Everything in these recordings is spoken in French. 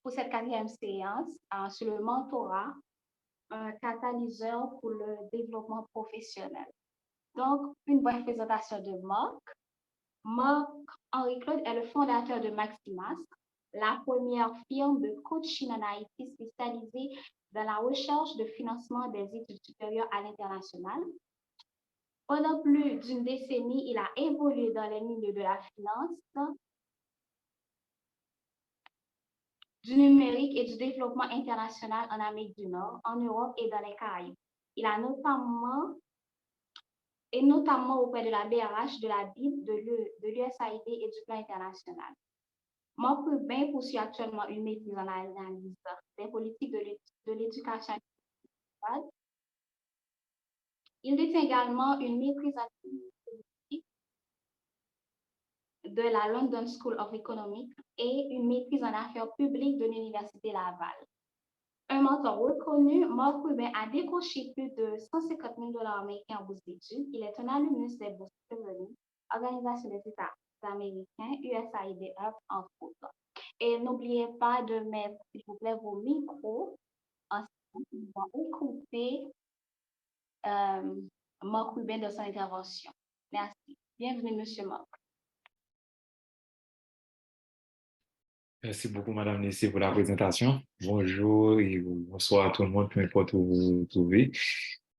pour cette quatrième séance sur le mentorat, un catalyseur pour le développement professionnel. Donc, une brève présentation de Marc. Marc-Henri Claude est le fondateur de Maximas, la première firme de coaching en Haïti spécialisée dans la recherche de financement des études supérieures à l'international. Pendant plus d'une décennie, il a évolué dans les milieux de la finance, du numérique et du développement international en Amérique du Nord, en Europe et dans les Caraïbes. Il a notamment auprès de la BRH, de la BID, de l'USAID et du plan international. Marc Rubin poursuit actuellement une maîtrise en analyse des politiques de l'éducation. Il détient également une maîtrise en politique de la London School of Economics et une maîtrise en affaires publiques de l'Université Laval. Un mentor reconnu, Marc Rubin a décroché plus de 150 000 $ américains en bourse d'études. Il est un alumnus des bourses Chevening, Organisation des États américains, USAID, entre autres. Et n'oubliez pas de mettre, s'il vous plaît, vos micros en silence pour écouter Marc Rubin dans son intervention. Merci. Bienvenue, Monsieur Marc. Merci beaucoup, Madame Nessé, pour la présentation. Bonjour et bonsoir à tout le monde, peu importe où vous vous trouvez.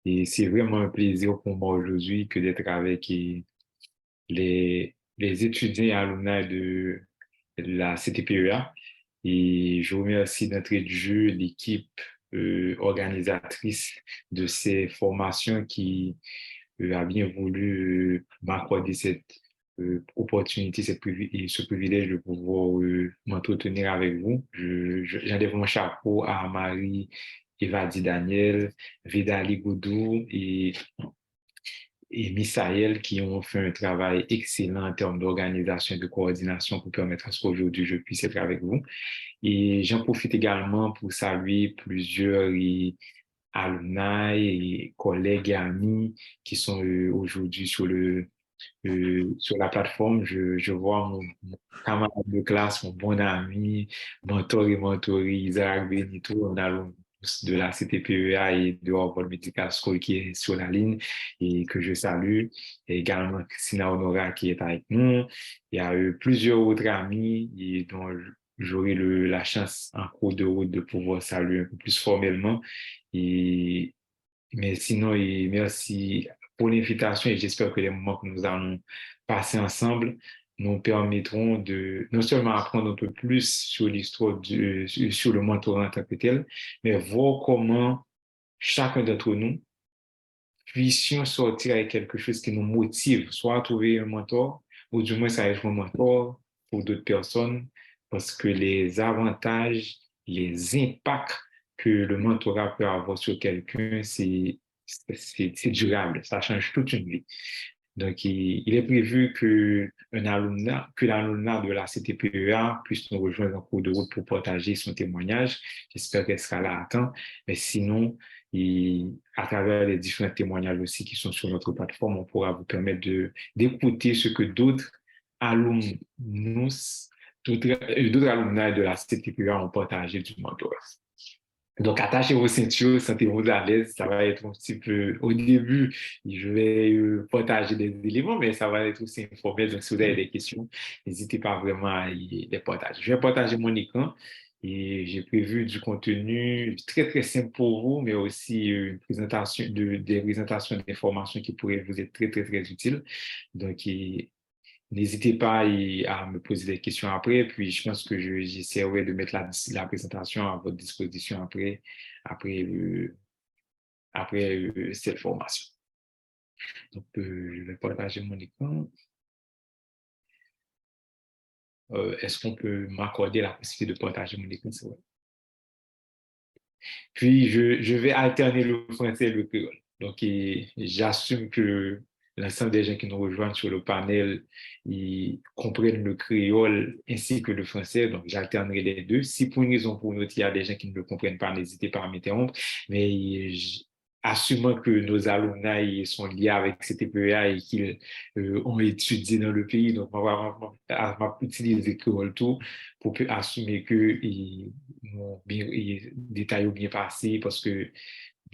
Et c'est vraiment un plaisir pour moi aujourd'hui que d'être avec les étudiants et alumni de la CTPEA. Et je remercie d'entrée de jeu l'équipe organisatrice de ces formations qui a bien voulu m'accorder cette opportunité, ce privilège de pouvoir m'entretenir avec vous. J'enlève mon chapeau à Marie Evadi Daniel, Vidali Goudou et Misaël qui ont fait un travail excellent en termes d'organisation et de coordination pour permettre à ce qu'aujourd'hui je puisse être avec vous. Et j'en profite également pour saluer plusieurs alumni et collègues et amis qui sont aujourd'hui sur la plateforme. Je vois mon camarade de classe, mon bon ami, mentor et mentoré Isaac Benito, un alumni de la CTPEA et de Harvard Medical School qui est sur la ligne et que je salue. Et également Christina Honora qui est avec nous. Il y a eu plusieurs autres amis et dont j'aurai la chance en cours de route de pouvoir saluer un peu plus formellement. Mais sinon, merci pour l'invitation et j'espère que les moments que nous allons passer ensemble nous permettront de non seulement apprendre un peu plus sur l'histoire sur le mentorat en tant que tel, mais voir comment chacun d'entre nous puissions sortir avec quelque chose qui nous motive, soit à trouver un mentor, ou du moins ça être un mentor pour d'autres personnes, parce que les avantages, les impacts que le mentorat peut avoir sur quelqu'un, c'est durable, ça change toute une vie. Donc, il est prévu que l'alumna de la CTPEA puisse nous rejoindre en cours de route pour partager son témoignage. J'espère qu'elle sera là à temps. Mais sinon, à travers les différents témoignages aussi qui sont sur notre plateforme, on pourra vous permettre d'écouter ce que d'autres alumni de la CTPEA ont partagé du mentorat. Donc, attachez vos ceintures, sentez-vous à l'aise. Ça va être un petit peu, au début, je vais partager des éléments, mais ça va être aussi informel. Donc, si vous avez des questions, n'hésitez pas vraiment à les partager. Je vais partager mon écran et j'ai prévu du contenu très, très simple pour vous, mais aussi une présentation des présentations d'informations qui pourraient vous être très, très, très utiles. Donc, n'hésitez pas à me poser des questions après, puis je pense que j'essaierai de mettre la présentation à votre disposition après cette formation. Donc, je vais partager mon écran. Est-ce qu'on peut m'accorder la possibilité de partager mon écran? C'est vrai. Puis, je vais alterner le français et le créole. Donc, j'assume que l'ensemble des gens qui nous rejoignent sur le panel, ils comprennent le créole ainsi que le français. Donc, j'alternerai les deux. Si pour une raison ou pour une autre, il y a des gens qui ne le comprennent pas, n'hésitez pas à m'interrompre. Mais assumant que nos alumni sont liés avec cette EPA et qu'ils ont étudié dans le pays. Donc, m'a utilisé créole tout pour assumer que détails ont bien passé parce que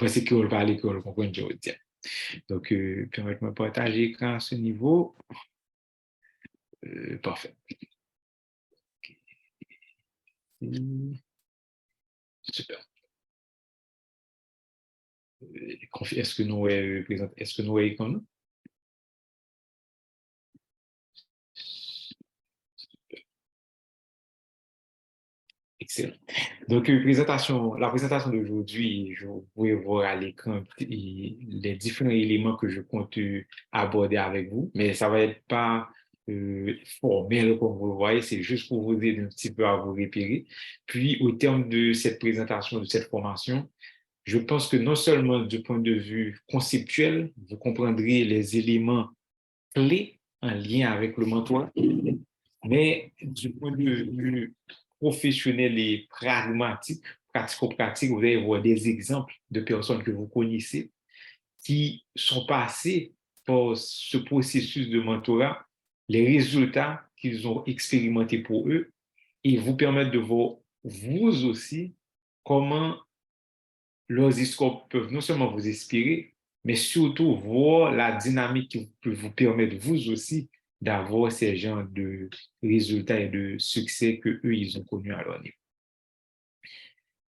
c'est créole par l'école, comprendre, je veux dire. Donc, permettez-moi de partager l'écran à ce niveau. Parfait. Super. Est-ce que nous est-ce que nous est comme excellent. Donc, la présentation d'aujourd'hui, je vais voir à l'écran les différents éléments que je compte aborder avec vous, mais ça va être pas formel comme vous le voyez, c'est juste pour vous aider un petit peu à vous repérer. Puis, au terme de cette présentation, de cette formation, je pense que non seulement du point de vue conceptuel, vous comprendrez les éléments clés en lien avec le mentorat, mais du point de vue professionnel et pragmatique, pratico-pratique, vous allez voir des exemples de personnes que vous connaissez qui sont passées par ce processus de mentorat, les résultats qu'ils ont expérimentés pour eux et vous permettre de voir vous aussi comment leurs histoires peuvent non seulement vous inspirer, mais surtout voir la dynamique qui peut vous permettre vous aussi d'avoir ces genres de résultats et de succès que eux ils ont connus à leur niveau.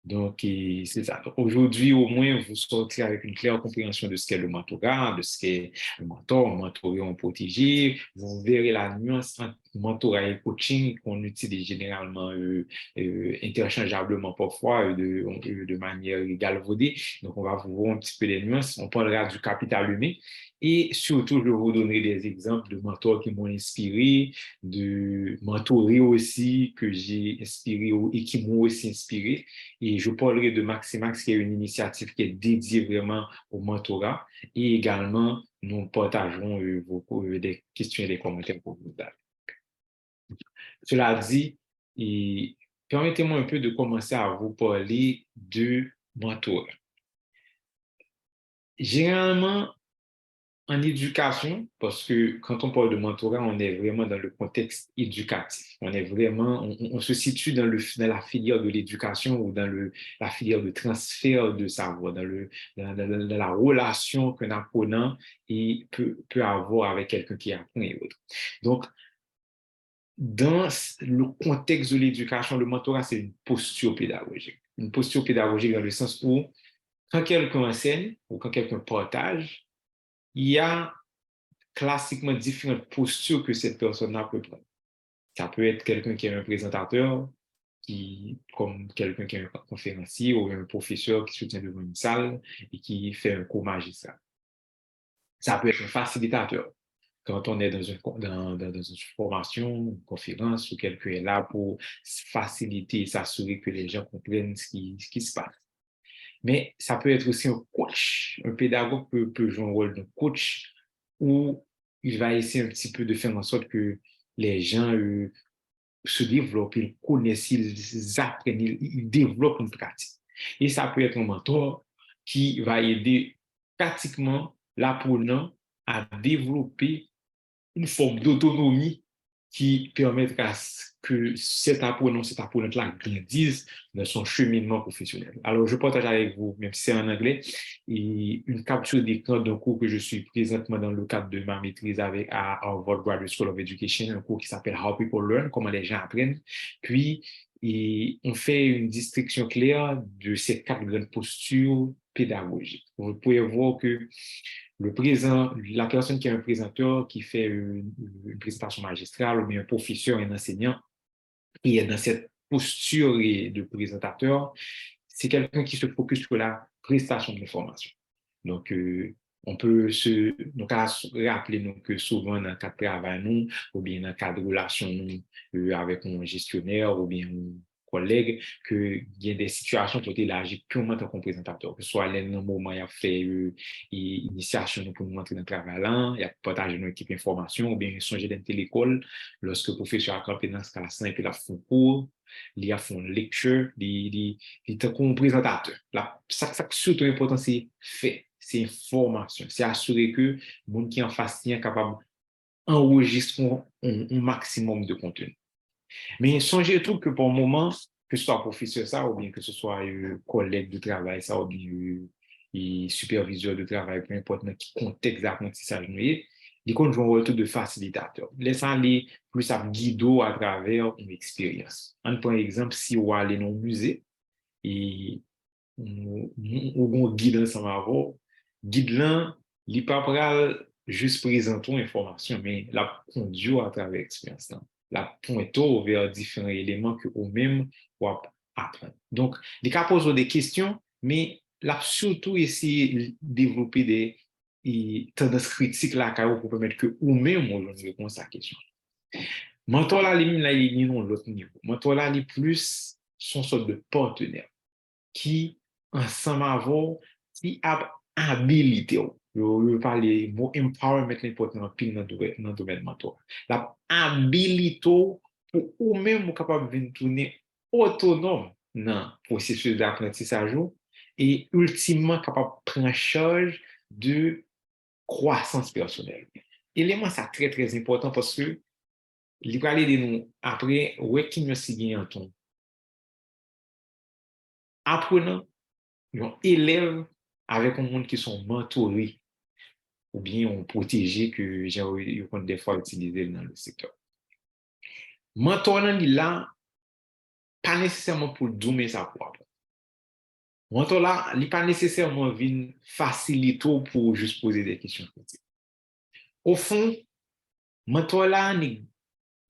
Donc, c'est ça. Aujourd'hui, au moins, vous sortirez avec une claire compréhension de ce qu'est le mentorat, de ce qu'est le mentor, mentoré en protégé. Vous verrez la nuance entre mentorat et coaching qu'on utilise généralement interchangeablement parfois de manière galvaudée. Donc, on va vous voir un petit peu les nuances. On parlera du capital humain et surtout, je vais vous donner des exemples de mentors qui m'ont inspiré, de mentorés aussi que j'ai inspiré et qui m'ont aussi inspiré. Et je parlerai de Maximax, qui est une initiative qui est dédiée vraiment au mentorat. Et également, nous partagerons des questions et des commentaires pour vous. Cela dit, permettez-moi un peu de commencer à vous parler de mentorat. Généralement, en éducation, parce que quand on parle de mentorat, on est vraiment dans le contexte éducatif. On se situe dans la filière de l'éducation ou dans la filière de transfert de savoir, dans la relation qu'un apprenant peut avoir avec quelqu'un qui apprend et autres. Donc, dans le contexte de l'éducation, le mentorat, c'est une posture pédagogique. Une posture pédagogique dans le sens où, quand quelqu'un enseigne ou quand quelqu'un partage, il y a classiquement différentes postures que cette personne-là peut prendre. Ça peut être quelqu'un qui est un présentateur, comme quelqu'un qui est un conférencier ou un professeur qui se tient devant une salle et qui fait un cours magistral. Ça peut être un facilitateur. Quand on est dans une formation, une conférence, ou quelqu'un est là pour faciliter et s'assurer que les gens comprennent ce qui se passe. Mais ça peut être aussi un coach. Un pédagogue peut jouer un rôle de coach où il va essayer un petit peu de faire en sorte que les gens se développent, ils connaissent, ils apprennent, ils développent une pratique. Et ça peut être un mentor qui va aider pratiquement l'apprenant à développer une forme d'autonomie qui permettra que cet apprenant-là grandisse dans son cheminement professionnel. Alors, je partage avec vous, même si c'est en anglais, une capture d'écran d'un cours que je suis présentement dans le cadre de ma maîtrise à Harvard Graduate School of Education, un cours qui s'appelle How People Learn, comment les gens apprennent. Puis, on fait une distinction claire de ces 4 grandes postures pédagogiques. Vous pouvez voir que la personne qui est un présentateur, qui fait une présentation magistrale, ou bien un professeur, un enseignant, qui est dans cette posture de présentateur, c'est quelqu'un qui se focus sur la prestation de l'information. Donc, on peut donc, rappeler nous, que souvent, dans le cas de travail, nous, ou bien dans le cas de relation nous, avec un gestionnaire ou bien un collègue, qu'il y a des situations qui ont été agir purement en tant que présentateur, que ce soit à un moment, il a fait initiation pour nous entrer dans le travail là, il a partagé une équipe d'information, ou bien songer dans l'école, lorsque le professeur a campé dans ce classe et puis il a fait un cours, il a fait une lecture, il est comme présentateur. Ça, surtout important, c'est fait. c'est information. C'est assurer que le monde qui est en face est capable d'enregistrer un maximum de contenu. Mais songez tout que pour le moment, que ce soit professeur ça, ou bien que ce soit collègue de travail ça, ou bien superviseur de travail, peu importe dans quel contexte d'apprentissage nous est, il compte jouer un rôle de facilitateur. Laissant aller plus à guider à travers une expérience. Par exemple, si on va aller dans un musée et on guide ensemble avant, guide là, il pas pral juste présenter une information, mais la conduire à travers l'expérience. La pointer vers différents éléments que vous-même vous apprendre. Donc, les cas posent des questions, mais là, surtout essayer de développer des tendances critiques là, pour permettre que vous-même vous réponse à la question. Mentor là, il est dans l'autre niveau. Mentor là, il est plus son sorte de partenaire qui, ensemble avant, qui a habilité. Je parle du mot empowerment important dans le domaine mentor. La habilité pour vous-même capable de tourner autonome dans le processus d'apprentissage et ultimement capable de prendre charge de croissance personnelle. Élément ça très très important parce que il va aller de nous après ouais qui nous signe en ton apprenant un élève avec un monde qui sont mentorés ou bien on protégé que j'ai des fois utilisé dans le secteur. Mentor là pas nécessairement pour zoomer sa propre. Mentor là, il pas nécessairement venir faciliter pour juste poser des questions. Au fond, mentor là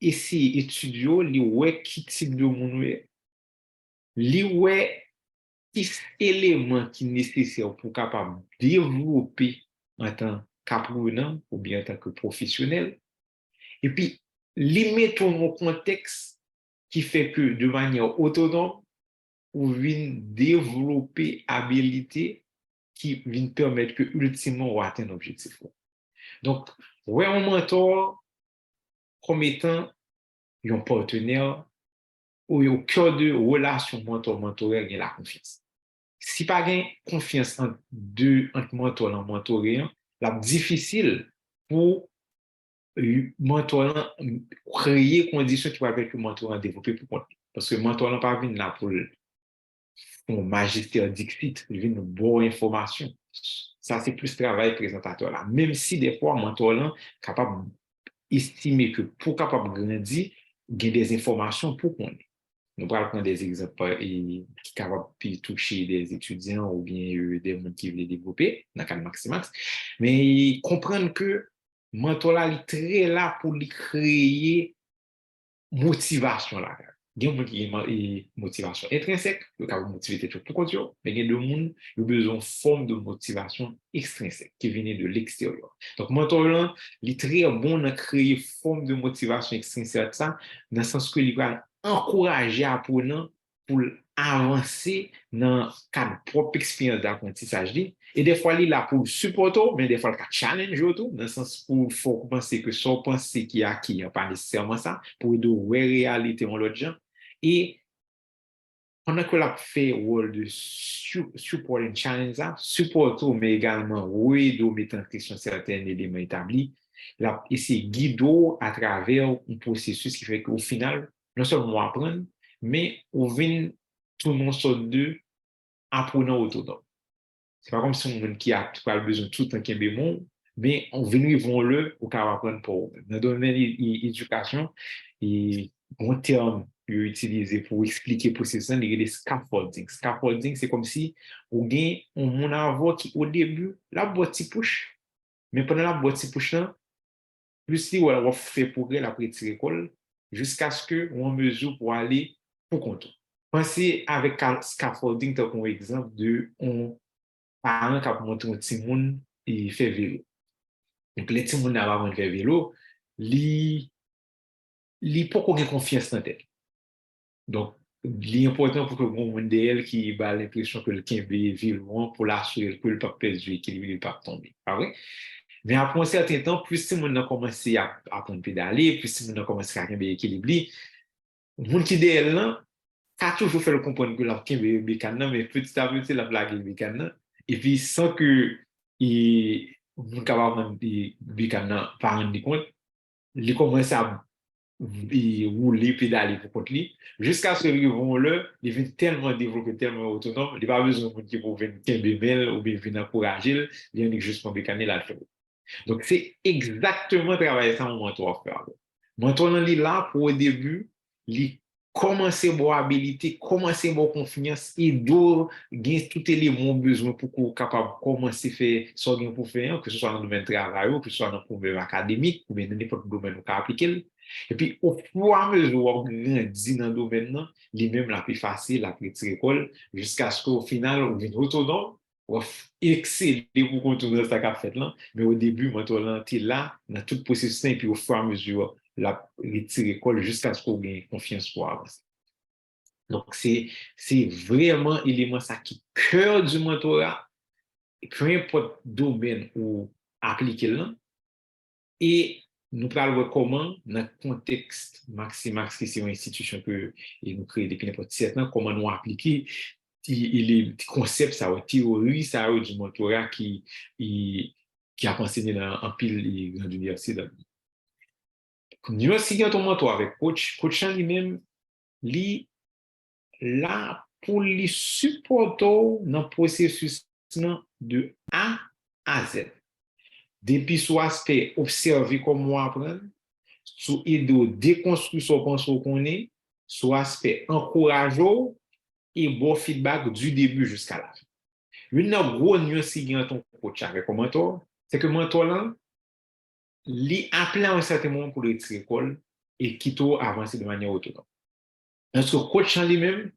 essayer étudier li ouais qui type de monde li ouais qui éléments qui nécessaires pour capable développer en tant qu'apprenant ou bien en tant que professionnel et puis li mettre au contexte qui fait que de manière autonome ou vient développer habilité qui vient permettre que ultimement on atteindre l'objectif. Donc, ouais un mentor comme étant un partenaire ou au cœur de relation mentor-mentoré, il y a la confiance. Si pas gain confiance entre mentor et mentoré, c'est difficile pour mentor créer des conditions qui vont permettre que mentor développer pour compte. Parce que mentor n'a pas venu là pour magistère dictate, il vient de bonne information. Ça, c'est plus travail présentateur là. Même si des fois, mentor là capable d'estimer que pour capable grandir, il y a des informations pour qu'on ait. Nous allons prendre des exemples qui sont capables de toucher des étudiants ou bien des gens qui veulent développer dans le cadre Maximax. Mais comprendre que le mentor est très là pour créer motivation là. Il y a des gens qui ont motivation intrinsèque, qui ont motivé tout le monde, mais il y a des gens qui ont besoin d'une forme de motivation extrinsèque qui vient de l'extérieur. Donc, le mentor là, il est très bon à créer une forme de motivation extrinsèque, ça, dans le sens que il va encourager l'apprenant pour avancer dans le cadre propre expérience d'apprentissage. Et des fois, il est là pour supporter, mais des fois, il challenge autour, dans le sens où il faut penser que son pensée qui est acquis n'est pas nécessairement ça, pour aider à réalité en l'autre gens. Et pendant que l'on fait le rôle de support and challenge, supporter, mais également aider à mettre en question certains éléments établis, là, essayer de guider à travers un processus qui fait qu'au final, non seulement apprendre, mais on vient tout le monde sorte de apprenant autonome. C'est pas comme si on qui a pas besoin de tout le temps qu'il y a bon, mais on vient vont le au cas apprendre pour dans le domaine de l'éducation et un terme utilisé pour expliquer pour ces gens, les scaffolding. Scaffolding, c'est comme si on gagne un avoir qui au début la boîte push, mais pendant la boîte push là, plus si on va faire progrès la petite école jusqu'à ce que on mesure pour aller pour compte. Pensez avec scaffolding comme exemple de un parent qui a montré un petit monde et fait vélo. Donc les petits monde avant de faire vélo, li pas qu'on ait confiance dans tête. Donc l'important pour que le monde d'elle qui a l'impression que le kembe vélo pour l'assurer que le pas perdre l'équilibre, il pas tomber. Pas vrai? Mais après un certain temps, plus si on a commencé à apprendre à pédaler, plus si on a commencé à avoir l'équilibre, le monde qui est derrière là, a toujours fait le comprendre que la bécane, mais petit à petit, la blague est bécane. Et puis, sans que et vous capable même de pas rendre compte, il commence à rouler, pédaler pour contre lui, jusqu'à ce qu'ils vont là, il vient tellement développé, tellement autonome, il n'a pas besoin de monde qui pour venir bébé ou bien venir encourager, il y a juste pour bécaner la chose. Donc, c'est exactement travailler ça mon mentor faire. Mentor là, là pour au début, il commencer à habilité, commencer à confiance et d'où gagner tout élément besoin pour qu'on capable commencer à faire ce qu'on pour faire, que ce soit dans le domaine de travail, que ce soit dans le domaine académique, ou bien dans n'importe domaine où on peut appliquer. Et puis, au fur et à mesure où on grandit dans le domaine, là, les mêmes la plus facile, la plus école, jusqu'à ce qu'au final, on vienne autonome, on exceller pour contourner ce qu'a fait là. Mais au début, moi, tu es là, dans tout le processus, et puis au fur et à mesure, la retire école jusqu'à ce qu'on ait confiance pour avancer. Donc, c'est vraiment l'élément ça qui est cœur du mentorat, peu importe domaine où appliquer là. Et nous parlons comment, dans le contexte Maximax, qui c'est une institution que nous créons depuis n'importe 7 ans, comment nous appliquer les concepts, ça, théorie, ça, du mentorat qui a enseigné dans un pile de l'université. Nous aussi, quand on mentor avec coach en lui-même, lui, là, pour lui supporter dans le processus de A à Z. Depuis son aspect observer comment apprendre, sous aider déconstruire son pensée qu'on est, son aspect encourageant et bon feedback du début jusqu'à la fin. Une grosse nuance qui est ton coach avec un mentor, c'est que le mentor là, il appelle à un certain moment pour retirer l'école et quitte à avancer de manière autonome. Parce que le coach en lui-même,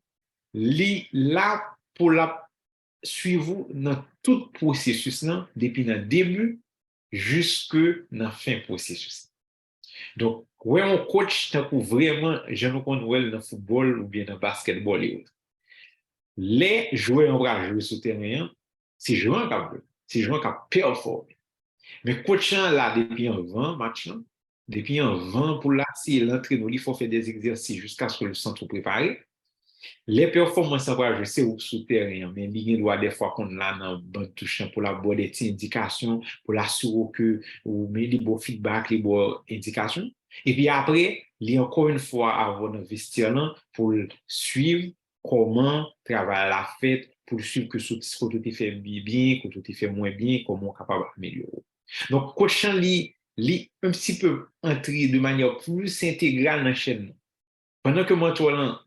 il est là pour la suivre dans tout le processus, depuis le début jusque dans la fin du processus. Donc, ouais, un coach, tant que vraiment, je ne connais pas dans le football ou bien dans le basketball et autres. Les joueurs en bras jouer sur le terrain, c'est joueur qui a joué, c'est joueur qui a performé. Mais coachant là, depuis un 20 match, depuis un 20 pour là, si l'entraîneur, il faut faire des exercices jusqu'à ce que le centre préparé. Les performances en bras jouer, c'est sur le terrain, mais il doit des fois qu'on a dans le banc touchant pour la bonne indication, pour l'assurer que, ou mais les bons feedback, les bonnes indications. Et puis après, il y a encore une fois avoir investir là pour suivre comment travailler la fête, pour suivre que ce que tu fait bien, que tu fait moins bien, comment on est capable d'améliorer. Donc, coachant li un petit peu entrer de manière plus intégrale dans la chaîne. Pendant que moi, toi,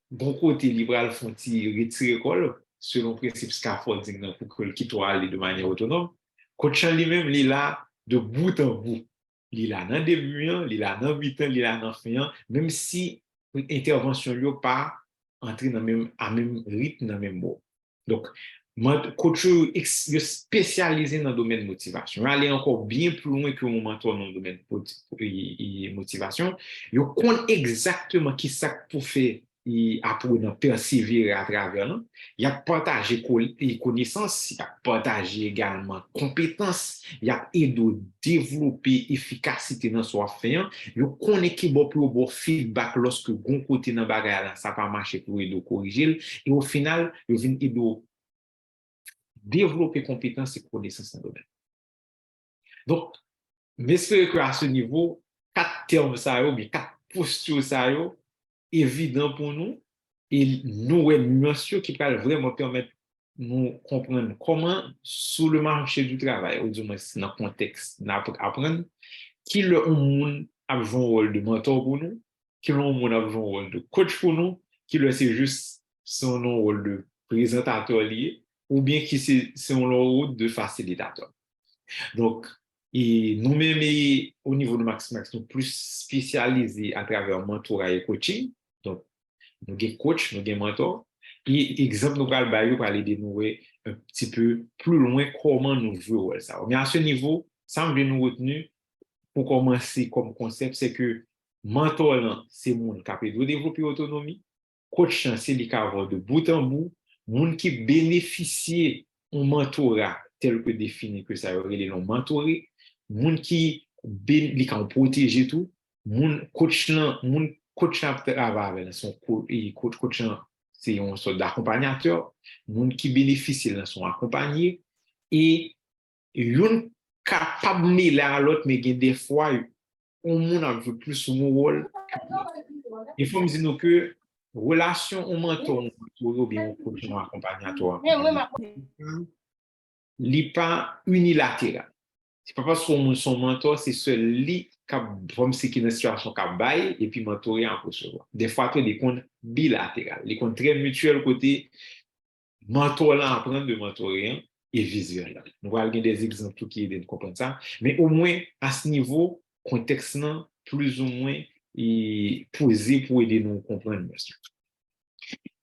bon côté libéral font retirer l'école selon le principe scaffolding pour que le quitte aller de manière autonome. Coachant lui-même, il est là de bout en bout. Il est là dans le début, il est là dans le mi-temps, il est là dans le fin, même si l'intervention n'est pas entrée dans le même rythme, dans le même mot. Donc, coach est spécialisé dans le domaine de motivation. Aller encore bien plus loin que mon mentor dans le domaine de motivation. Il connaît exactement qui ça pour faire et apprendre à persévérer à travers là. Il a partagé connaissances, il a partagé également compétences, il a aidé à développer efficacité dans son affaire. Il connaît qui bon pour bon feedback lorsque bon côté dans bagarre ça pas marché pour aider à corriger et au final, il vient aider à développer compétences et connaissances dans le domaine. Donc, j'espère qu'à ce niveau, 4 termes ça ou bien 4 postures ça évident pour nous et nous nuances qui peuvent vraiment permettre de nous comprendre comment, sur le marché du travail, ou du moins dans le contexte d'apprendre, qui le monde a joué un rôle de mentor pour nous, qui le monde a joué un rôle de coach pour nous, qui le c'est juste son rôle de présentateur lié, ou bien qui c'est son rôle de facilitateur. Donc, et nous-mêmes, au niveau de Max, nous sommes plus spécialisés à travers mentorat et coaching. Donc, nous avons coach, nous avons mentor. Et exemple, nous allons parler de nous un petit peu plus loin comment nous jouons ça. Mais à ce niveau, ça me nous retenir pour commencer comme concept, c'est que mentor, c'est le monde qui a de développer l'autonomie. Coach, c'est le cas de bout en bout. Monde qui bénéficie un mentorat tel que défini que ça aurait les noms mentorés. Monde qui ont protégé tout. Monde coach, travaille son coach, c'est un sorte d'accompagnateur. Monde qui bénéficie de son accompagné. Et yon capable de mêler à l'autre, mais des fois, on monde veut plus son rôle. Il faut me dire que relation au mentor ou bien au coach ou accompagnateur, n'est pas unilatéral. C'est pas parce que son mentor, c'est celui qui a une situation qui a bail et puis mentorer en recevoir. Des fois, tu as des comptes bilatérales, les comptes très mutuels côté mentor là apprendre de mentorer et vice-versa. Nous allons des exemples qui aident à comprendre ça, mais au moins à ce niveau, contexte plus ou moins posé pour aider nous à comprendre.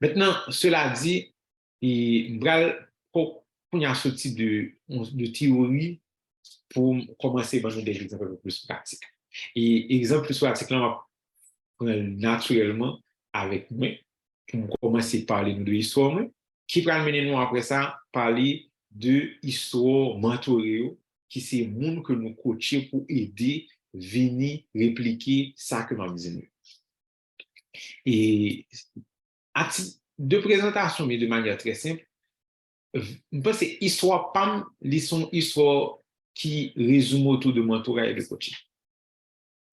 Maintenant, cela dit, pour y a ce type de théorie pour commencer à donner des exemples un peu plus pratiques. Et exemple plus pratique, là, on va prendre naturellement avec moi, pour commencer à parler de l'histoire, qui va mener nous après ça parler de l'histoire mentorée, qui c'est le monde que nous coachons pour aider, venir répliquer ça que nous disons. Et à titre de présentation, mais de manière très simple, je pense que histoire PAM, sont histoire qui résume autour de mentorat et de coaching.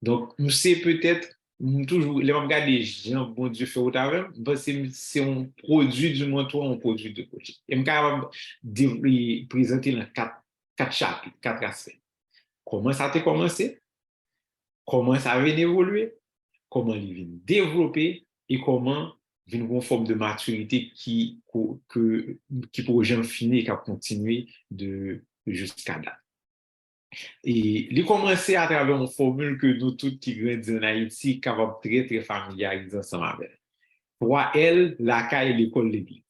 Donc, nous c'est peut-être, toujours, les regarder les gens, bon Dieu, fait au travers, parce que c'est un produit du mentorat, un produit de coaching. Et je suis capable de présenter dans quatre chapitres, quatre aspects. Comment ça a commencé, comment ça a évolué, comment il vient développer et comment une forme de maturité qui pour gens finis et qui a continué jusqu'à date. Et il commencé à travers une formule que nous tous qui grandissons en Haïti capables très très familiariser ensemble avec. 3L, la caille, l'école, l'église.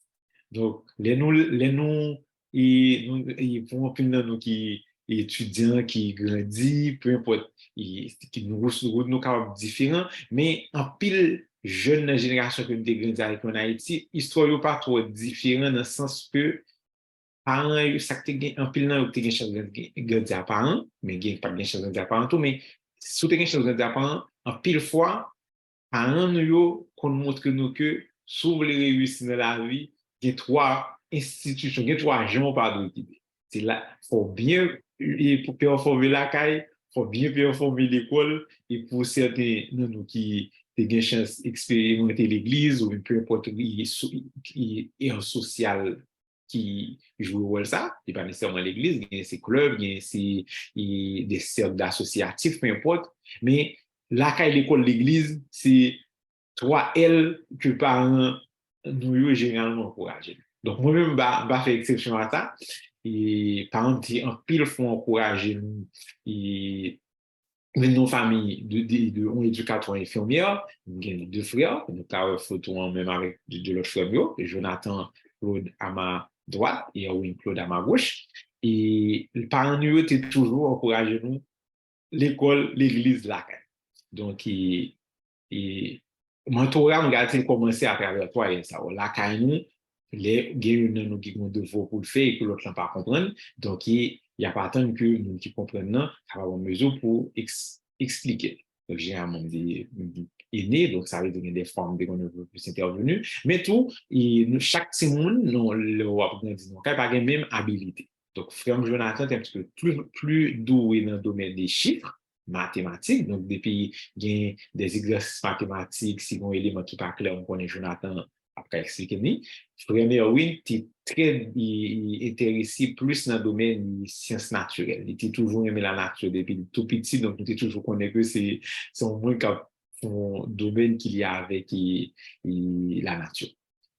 Donc, les noms et pour un nous qui étudiants qui grandit, peu importe, qui nous capables différents, mais en pile jeune génération que nous grandi avec en Haïti, histoire n'est pas trop différent dans le sens que parents, ça en pile nan te gen chance grandir à parents, mais gen pas gen chance grandir à parents tout, mais si tu gen chance grandir à parents, en pile fois, parents nous yo qu'on montre nous que si vous voulez réussir dans la vie, il y a trois institutions, il y a trois gens par d'équiper. C'est là, faut bien pour performer la caille, faut bien performer l'école et pour certains nous qui te gen chance expérimenter l'église ou peu importe qui est en social qui joue le rôle ça, c'est pas nécessairement l'église, il y a ces clubs, il y a des cercles d'associatifs, peu importe, mais la caille l'école, l'église, c'est 3L que parents nous généralement encouragés. Donc, moi-même, je fais exception à ça. Et par exemple, en pile font encourager nous, et nos familles de un éducateur infirmière, j'ai deux frères, nous avons photo même avec de l'autre frère, Jonathan Claude à ma droite et Owen Claude à ma gauche. Et les parents nous étaient toujours encouragés nous, l'école, l'église, la caille. Donc, mentorat, on commencé à travers toi et ça. La caille, les nous qui ont devoir pour le faire et que l'autre n'a pas comprendre. Donc, il n'y a pas tant que nous qui comprenons, ça va avoir mesure pour expliquer. Donc, généralement, des aînés, donc ça veut dire des formes de qu'on veut plus intervenir. Mais tout, chaque monde, nous, le n'a pas la même habilité. Donc, frère Jonathan est un petit peu plus doué dans le domaine des chiffres mathématiques. Donc, depuis, il y a des exercices mathématiques, si on élément tout pas clair, on connaît Jonathan après expliquer. Frère Erwin était très intéressé plus dans le domaine des sciences naturelles. Il était toujours aimé la nature depuis tout petit, donc il était toujours connu que c'est un moins un domaine qu'il y a avec la nature.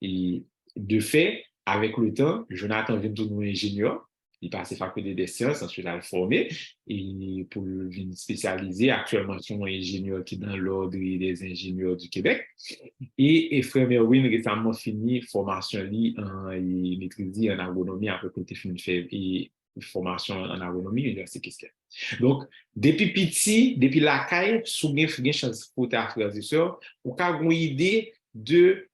Et de fait, avec le temps, Jonathan vient devenir ingénieur. Il passe faculté des sciences, ensuite il a formé et pour venir spécialiser. Actuellement, c'est un ingénieur qui est dans l'ordre des ingénieurs du Québec. Et frère Merwin récemment fini formation en maîtrise en agronomie après qu'il ait fini de faire formation en agronomie à l'Université Kisket. Donc, depuis petit, depuis la caille, sous bien chance pour ta frères et sœurs, pour avoir une idée de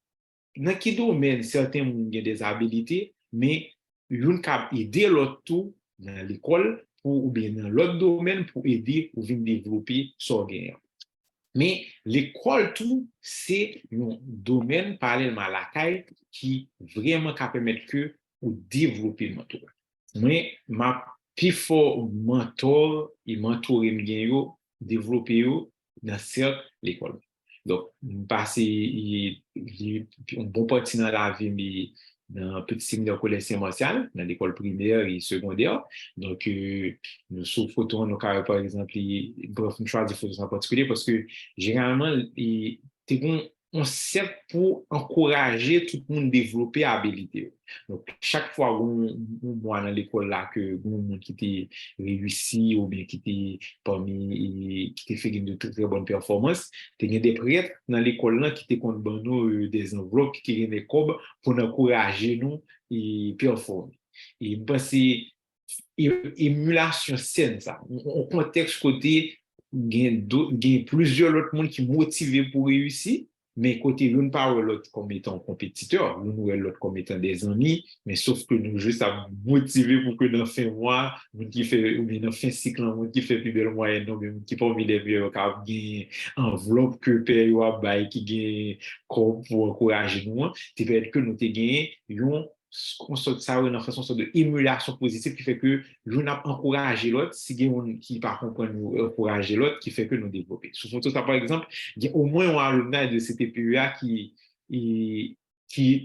dans quel domaine certains ont des habilités, mais une cap aider l'autre tout dans l'école ou bien dans l'autre domaine pour aider ou venir développer son gain. Mais l'école tout, c'est un domaine parallèlement à la caille qui vraiment peut permettre que ou développer le mentorat. Moi, ma puis faut mentor et mentorer m'gen yo, développer yo dans cercle l'école. Donc, passer un bon parti dans la vie, mais dans un petit séminaire collège Saint-Martial, dans l'école primaire et secondaire. Donc, nous sous photo, nous carré par exemple, bref, nous choisissons des photos en particulier parce que généralement, t'es bon, on sert pour encourager tout le monde à développer habilité. Donc, chaque fois qu'on voit dans l'école là que monde qui était réussi ou bien qui était parmi qui était fait de très, très bonnes performances, il y a des prêtres dans l'école là qui étaient contre nous des enveloppes qui étaient des cobs pour encourager nous et performer. Et ben, c'est émulation saine ça. En contexte côté, il y a plusieurs autres monde qui sont motivés pour réussir. Mais côté, nous ne parlons l'autre comme étant compétiteur, nous nous l'autre comme étant des amis, mais sauf que nous juste à motiver pour que dans fin mois, nous qui fait, ou bien dans fin cycle, nous qui fait plus belle moyenne, non, mais qui pas envie de vieux, qui a une enveloppe que paye ou à bail, qui gagne pour encourager nous, c'est peut-être que nous te gagné, on sort ça une façon de émulation positive qui fait que nous encourager l'autre, si quelqu'un qui par contre nous encourager l'autre, qui fait que nous développer. Sous photo ça par exemple, il y a au moins un alumni de cette EPUA qui est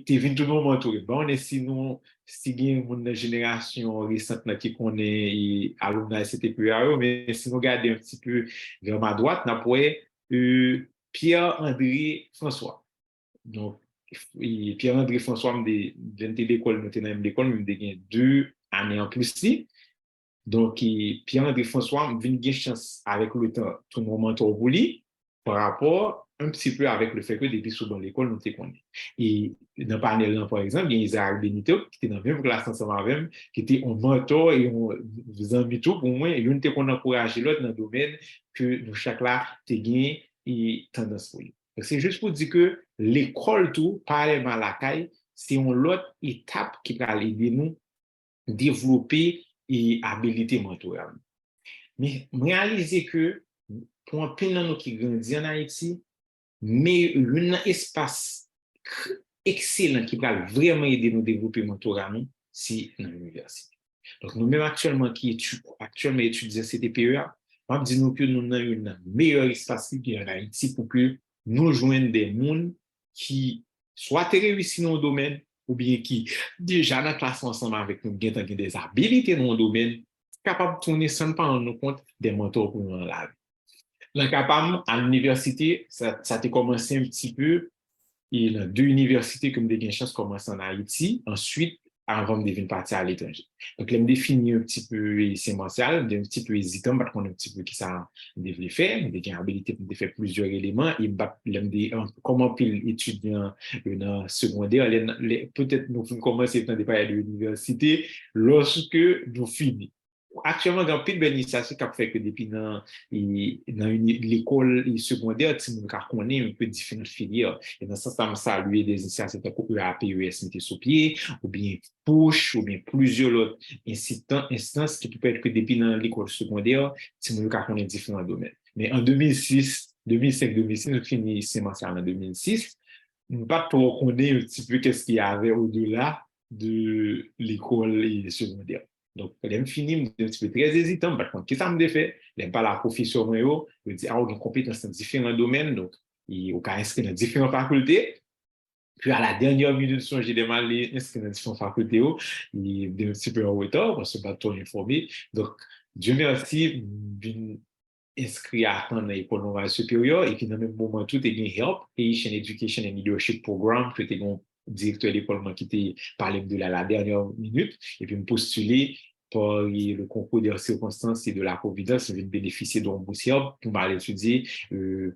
venu tout le monde mentorer. Bon, on est sinon, si il y a une génération récente là, qui connaît alumni de cette EPUA, mais si nous regardons un petit peu vers ma droite, nous avons Pierre-André François. Donc, Pierre-André François, de l'école, nous dans l'école, nous avons 2 années en plus. Donc, Pierre-André François vient de chance avec le temps, tout le monde mentor pour lui, par rapport un petit peu avec le fait que depuis souvent l'école, nous te connaissons. Et dans le panel, par exemple, il y a Isaac Benito qui était dans la même classe ensemble avec moi, qui était un mentor et un ami tout pour moi, et nous te encouragé l'autre dans le domaine que nous chaque là, te gagné et tendance pour lui. C'est juste pour dire que l'école, tout, parallèlement à la caille, c'est une autre étape qui va aider nous à développer et habilité mentorale. Mais réaliser que pour un peu de nous qui grandit en Haïti, mais un espace excellent qui va vraiment aider nous à développer mentoralement, c'est dans l'université. Donc, nous-mêmes actuellement qui étudions à CTPEA, on dit nous que nous avons un meilleur espace en Haïti pour que nous joignons des mondes qui soit réussissent dans le domaine ou bien qui déjà dans la classe ensemble avec nous, ont des habilités dans le domaine, capables de tourner sans pas nous compte des mentors pour nous dans la vie. L'incapable à l'université, ça a commencé un petit peu. Il y a 2 universités que j'ai eu chance de commencer en Haïti. Ensuite, avant de devenir parti à l'étranger. Donc, je me définis un petit peu essentiel, un petit peu hésitant, parce qu'on a un petit peu qui ça devait faire. J'ai une habilité pour faire plusieurs éléments. Et comment puis étudiant dans secondaire, peut-être nous commencer dans des périodes de l'université lorsque nous finissons. Actuellement, il y a une petite initiative qui a fait que depuis dans l'école secondaire, nous connaissons un peu différentes filières. Et dans ce sens, ça saluer des initiatives comme l'APES mis sur pied, ou bien PUSH, ou bien plusieurs autres instances qui peuvent être que depuis dans l'école secondaire, nous connaissons différents domaines. Mais en 2005-2006, nous finissons en 2006, nous pas trop connaître un petit peu qu'est-ce qu'il y avait au-delà de l'école secondaire. Donc, quand je finis, je suis un petit peu très hésitant. Par contre, qu'est-ce que ça me fait? Je n'aime pas la profession, je dis, on a des compétences dans différents domaines, donc, on peut inscrire dans différentes facultés. Puis, à la dernière minute, j'ai demandé inscrire dans différentes facultés, et un petit peu en retard, parce que je ne suis pas trop informé. Donc, Dieu merci, inscrit à attendre dans l'école normale supérieure, et puis, dans le même moment, tout est bien help, Asian Education and Leadership Program, que tu es directeur de l'école qui était parlé de la dernière minute, et puis me postuler par le concours des circonstances et de la providence, je vais bénéficier d'un boursier pour m'aller étudier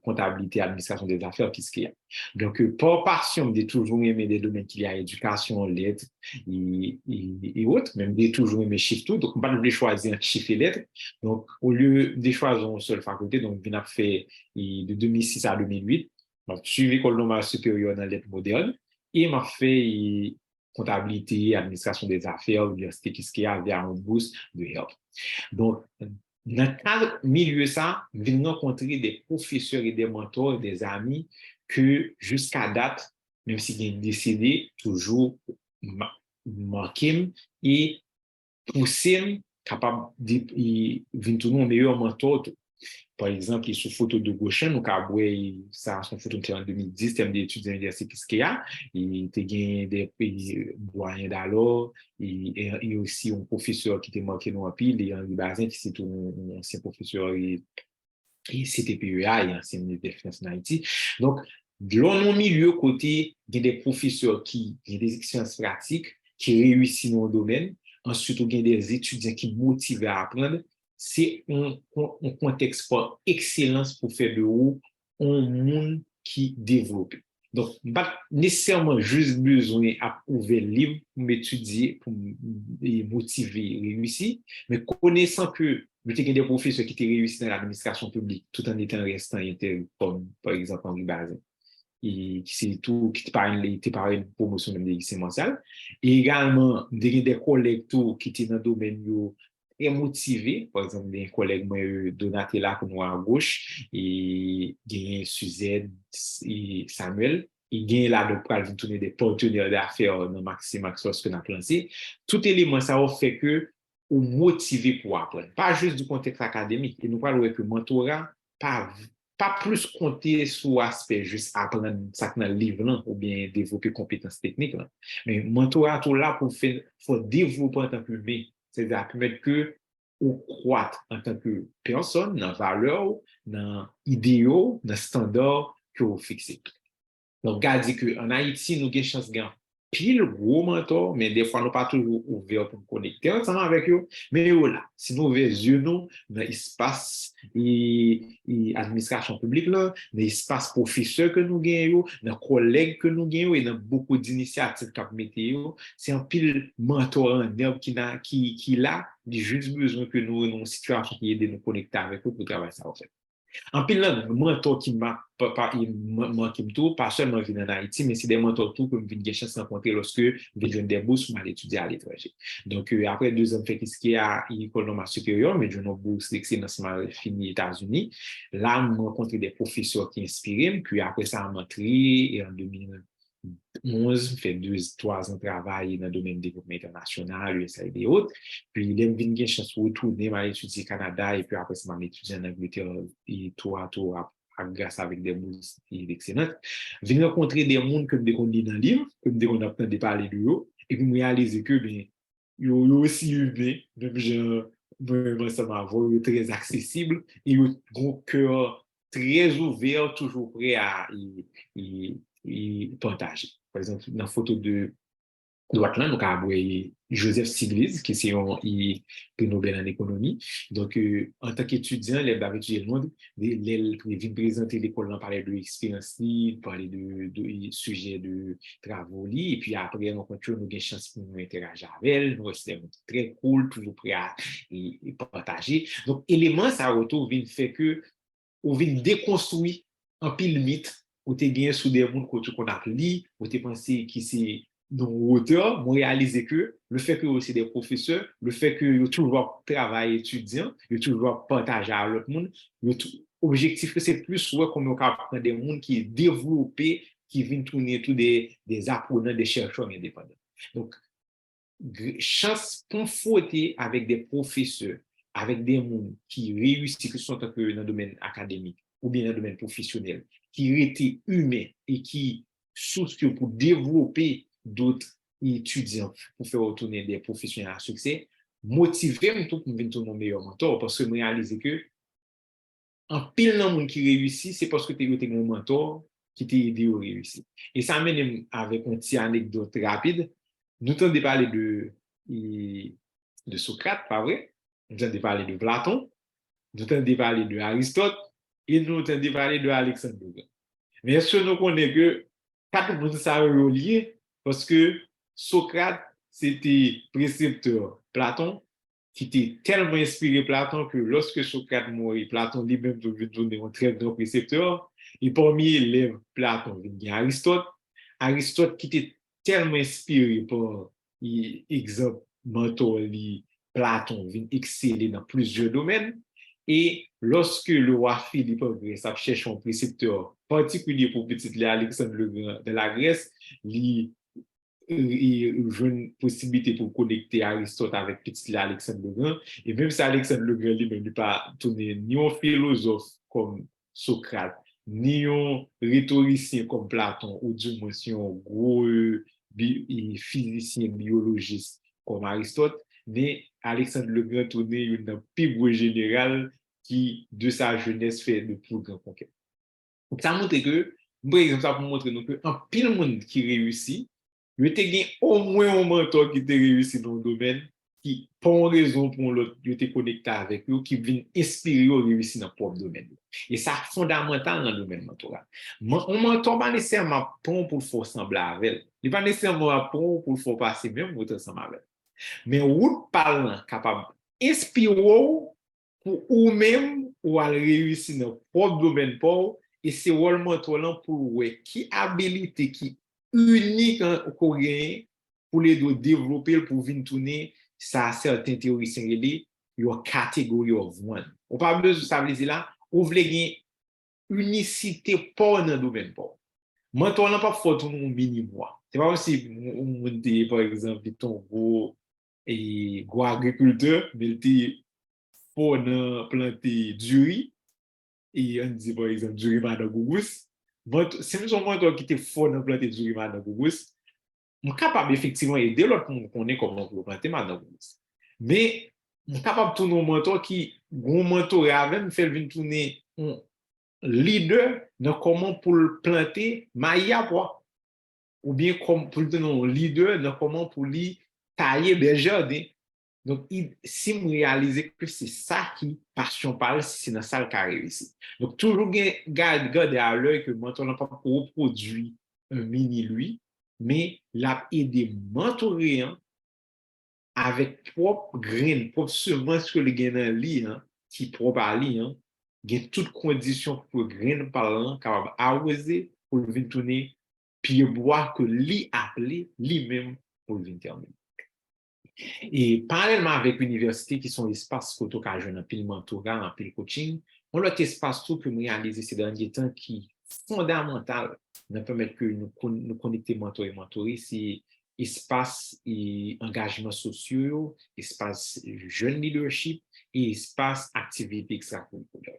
comptabilité, administration des affaires, qu'est-ce qu'il y a. Donc, par passion, j'ai toujours aimé des domaines qu'il y a éducation, lettres et autres, même j'ai toujours aimé chiffres tout, donc on ne va pas choisir chiffres et lettres. Donc, au lieu de choisir une seule faculté, donc je vais faire de 2006 à 2008, je suis l'école normale supérieure dans lettres modernes, et m'a fait comptabilité, administration des affaires, l'université qui y a via un bourse de help. Donc, dans le cadre milieu ça, je vais rencontrer des professeurs et des mentors, des amis que jusqu'à date, même s'ils ont décédé, toujours marqué et poussé capable de venir tout un meilleur mentor. Par exemple, sous photo de Gauchen, nous avons ça, son photo en 2010, terme d'études à l'université Kiskeya, il était gagné des doyens d'alors, et aussi un professeur qui était marqué dans un pile, et Henri Bazin, qui c'est un ancien professeur et CTPEA, et ancien ministre des Finances en Haïti. Donc, dans nos milieux côté, il y a des professeurs qui ont des expériences pratiques, qui réussissent dans le domaine. Ensuite, il y a des étudiants qui sont motivés à apprendre. C'est un contexte par excellence pour faire de vous un monde qui développe. Donc, pas nécessairement juste besoin d'ouvrir le livre pour m'étudier, pour me motiver, réussir, mais connaissant que je des professeurs qui étaient réussi dans l'administration publique tout en étant restant interne, comme par exemple Henri Bazin, et qui était par une promotion de lycée mensuel. Et également, des collègues qui étaient dans le domaine très motivés, par exemple, des collègues, Donatella, qu'on voit à gauche, et Suzette et Samuel, et gagne là de pouvoir tourner des partenaires d'affaires dans Maxi Maxos que nous avons lancé. Tout élément, ça a fait que ou motivé pour apprendre. Pas juste du contexte académique. Et nous parlons que le mentorat, pas plus compter sur l'aspect juste apprendre ça dans le livre là, ou bien développer compétences techniques. Là. Mais le mentorat, tout là pour faire, faut développer en tant que humain. C'est-à-dire permettre que ou croître en tant que personne, dans valeur, dans idéaux, dans standard que vous fixez. Donc, gars dit qu'en Haïti, nous avons chance de pile gros mentor, mais des fois, nous pas toujours ouverts pour nous connecter ensemble avec eux. Mais voilà, si nous ouvrons les yeux, nous, dans l'espace et administration publique, là, dans l'espace professeur que nous gagnons, dans les collègues que nous gagnons et dans beaucoup d'initiatives qu'on météo, c'est un pile mentor en herbe qui là, il juste besoin que nous, dans une situation qui aide de nous connecter avec eux pour travailler ça, en fait. En pile là, mentor qui m'a tout, pas seulement venu en Haïti, mais c'est des mentors tout que je viens chance de rencontrer lorsque je viens des bourses pour aller étudier à l'étranger. Donc, après 2 ans, fait ce qu'il y a l'école normale supérieure, mais j'ai une bourse d'excellence fini aux États-Unis. Là, je rencontré des professeurs qui inspirent, puis après ça, je suis et en 2011, fait 2-3 ans de travail dans le domaine du développement international, USAID et autres. Puis, il me vient chance de retourner, à étudier au Canada, et puis après, ça m'a étudié en Angleterre, et tout à tout, grâce avec des bourses excellentes. Je viens rencontrer des gens que je connais dans le livre, que je apprends de parler de eux, et puis je réalise que, bien, ils ont aussi humain, même genre, vraiment, ça m'a vraiment très accessible, et ils ont un cœur très ouvert, toujours prêt à partager. Par exemple, dans la photo de droite là, nous avons Joseph Stiglitz, qui est un prix Nobel en économie. Donc, en tant qu'étudiant, il a étudié le monde, il vient présenter l'école, on parlait de l'expérience, parler de sujets de travaux, et puis après, on continue, nous avons une chance pour nous interagir avec elle, nous c'est très cool, toujours prêt à partager. Donc, élément, ça retourne, fait que, on vient déconstruire un pile mythe, où tu es bien sous des mondes qu'on a lu, où tu pensé qui c'est dans hauteur, moi réaliser que le fait que c'est des professeurs, le fait que toujours travail étudiant, toujours partager avec l'autre monde, l'objectif c'est plus ouais, comme on prend des mondes qui est développé, qui viennent tourner tous des apprenants, des chercheurs indépendants. Donc, chance confrontée avec des professeurs, avec des mondes qui réussissent, que ce soit dans le domaine académique ou bien dans le domaine professionnel, qui étaient humains et qui soucieux pour développer d'autres étudiants pour faire retourner des professionnels à succès, motiver tout pour devenir mon meilleur mentor parce que je réalise que en pile de monde qui réussit, c'est parce que tu es un mentor qui t'a aidé à réussir. Et ça m'amène avec une petite anecdote rapide. Nous avons parlé de Socrate, pas vrai? Nous avons parlé de Platon, nous avons parlé de Aristote et nous avons parlé de Alexandre. Mais est-ce que nous connaissons que quatre personnes sont reliées parce que Socrate, c'était précepteur Platon, qui était tellement inspiré Platon que lorsque Socrate mourit, Platon lui-même devait un très grand précepteur. Et parmi les élèves Platon, il y a Aristote. Aristote qui était tellement inspiré par l'exemple mentor Platon, il excellait dans plusieurs domaines. Et lorsque le roi Philippe a cherché un précepteur particulier pour petit Alexandre le Grand de la Grèce, il une possibilité pour connecter Aristote avec petit Alexandre le Grand. Et même si Alexandre le Grand lui-même n'est pas tourné ni un philosophe comme Socrate, ni un rhétoricien comme Platon, ou du moins si un gros physicien biologiste comme Aristote, mais Alexandre le Grand tourné une pibre générale qui, de sa jeunesse, fait de plus grands conquêtes. Donc, ça montre que, par exemple, ça pour montrer que un pile monde qui réussit, il y a au moins un mentor qui t'a réussi dans le domaine, qui, pour une raison pour l'autre, il était connecté avec eux, qui vient inspirer ou réussir dans le propre domaine. Et ça, c'est fondamental dans le domaine mentorat. Un mentor, pas nécessairement bon pour le faire sembler avec elle. Il n'est pas nécessairement bon pour le faire passer même ensemble avec elle. Mais ou parlant capable d'inspirer pour ou-même ou à réussir dans le propre domaine pour et c'est vraiment toi pour ouais, qui habilité qui unique qu'on gagne pour les développer pour venir tourner ça certains théoriciens relais your category of one. On parle de ça veut dire là, on veut gagner unicité pour dans le domaine pour. Mentor n'a pas faut tout un mini moi. C'est pas comme si on dit par exemple ton gros et gros agriculteur mais il était pour planter du riz et on dit par exemple du riz madame Gougous. C'est même son mentor qui était fort dans planter du riz madame Gougous. On est capable effectivement aider l'autre pour connaître comment planter madame Gougous. Mais on est capable de tourner un mentor qui gros mentor avant me faire venir tourner un leader dans comment pour le planter maïa quoi ou bien comme pour le leader dans comment pour lui tailler des jardins. Donc, si vous réalisez que c'est ça qui passion parle, c'est dans ça le carré ici. Donc, toujours garder à l'œil que le mentor n'a pas reproduit un mini lui, mais l'a aidé mentorer avec propre grain, propre semence que le gain li, qui propre à lui, il y a toutes conditions pour le grain parlant capable arroser pour le venir tourner puis bois que lui appelé lui-même pour le venir terminer. Et parallèlement avec l'université, qui sont espaces côté que je un pile mentorat, un pile coaching, on a espace tout que nous réaliser ces derniers temps qui est fondamental de permettre que nous connecter mentor et mentoré, c'est espace et engagement sociaux, espace jeune leadership et espace activité extracurriculaire.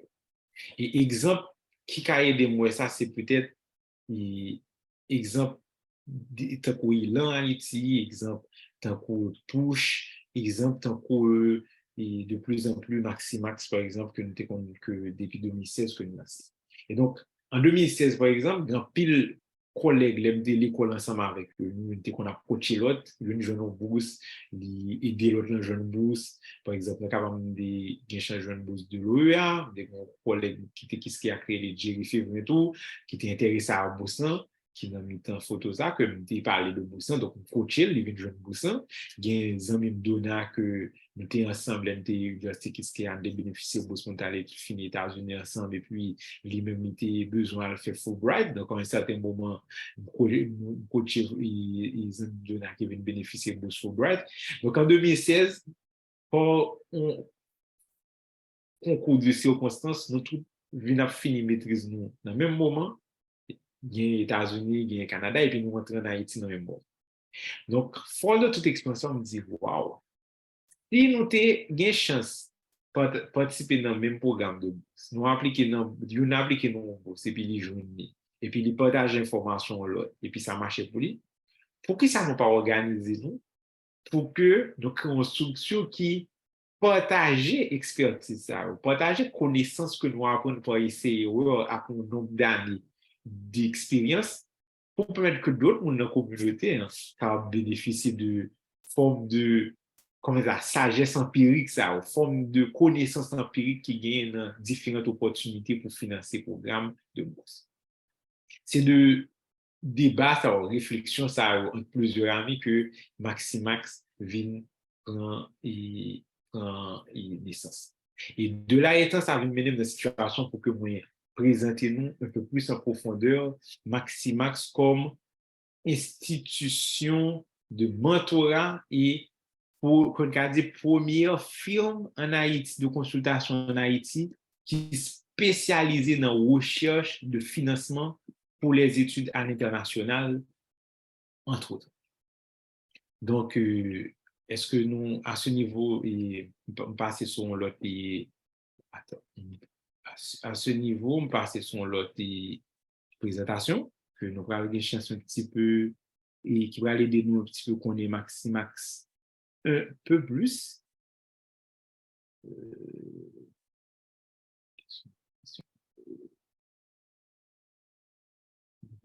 Et exemple qui a aidé moi ça, c'est peut-être exemple tant qu'il en Haïti, exemple tant qu'on touche, exemple tant qu'on et de plus en plus Maximax, par exemple, que nous avons que depuis 2016 que nous avons. Et donc, en 2016, par exemple, grand pile collègues, de l'école ensemble avec eux, nous qu'on a coaché l'autre, une jeune bourse, aider l'autre une jeune bourse, par exemple, nous avons des jeunes bourses de l'OEA, des collègues qui a créé les Jerry Fevre et tout, qui étaient intéressés à la bourse, qui n'a mis en photo ça, que nous parlé de Boussan, donc coaché, il y a une jeune Boussan, il y a des amis donnant que nous étions ensemble, nous étions qui a bénéficié de Boussan, nous allons finir les États-Unis ensemble, et puis lui-même était besoin de faire Fulbright, donc à un certain moment, coaché, ils ont donné qui viennent bénéficier de Boussan Fulbright. Donc en 2016, pour un concours de circonstances, nous tous venons finir maîtrise nous dans le même moment. Il y a les États-Unis, il y a le Canada, et puis nous rentrons en Haïti dans le même monde. Donc, fort de toute expansion, on me dit, waouh, si nous avons chance de participer dans le même programme de bourse, nous appliquons dans une bourse, et puis les journées, et puis les partages d'informations, et puis ça marche pour lui, pour que ça ne pas organiser nous, pour que nous créons une structure qui partage expertise, partage connaissances que nous apprenons pour essayer après un nombre d'années d'expérience pour permettre que d'autres dans la communauté bénéficient de forme de comment dire, sagesse empirique, ça, forme de connaissances empiriques qui gagnent dans différentes opportunités pour financer programmes de bourse. C'est de débat, ça, réflexion, ça, entre plusieurs amis que Maximax vient prendre naissance. Et de là étant, ça vient mener dans une situation pour que moi présentez-nous un peu plus en profondeur Maximax comme institution de mentorat et pour qu'on dire première firme en Haïti de consultation en Haïti qui est spécialisée dans la recherche de financement pour les études à l'international, entre autres. Donc, est-ce que nous, à ce niveau, et, on passe sur l'autre, attends, à ce niveau, on passe sur l'autre présentation, que nous allons avoir des chances un petit peu, et qui va aider nous un petit peu qu'on est Maximax un peu plus.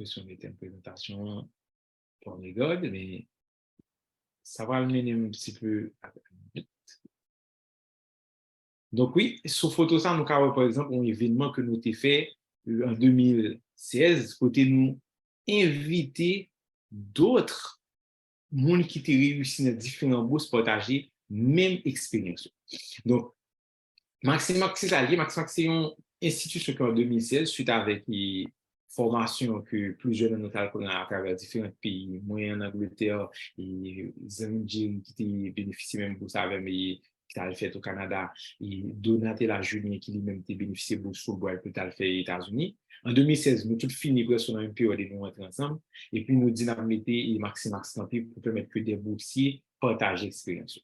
Si on était une présentation pour les gars, mais ça va mener un petit peu. Donc oui, sur photo ça, nous avons par exemple un événement que nous avons fait en 2016, côté nous inviter d'autres monde qui étaient réussi dans différents bourses partager même expérience. Donc, Maximax, c'est allié. Maximax, c'est une institution qui en 2016, suite avec les formations que plusieurs de notre alcool à travers différents pays, moi en Angleterre, et les amis qui bénéficient même de ça avec mes qui t'a fait au Canada, et Donaté la Julien qui lui-même était bénéficié de bourse Fulbright que t'a fait aux États-Unis. En 2016, nous tout fini presque dans une période et nous rentrons ensemble. Et puis nous dynamiter et Maximax Campé pour permettre que des boursiers partagent l'expérience.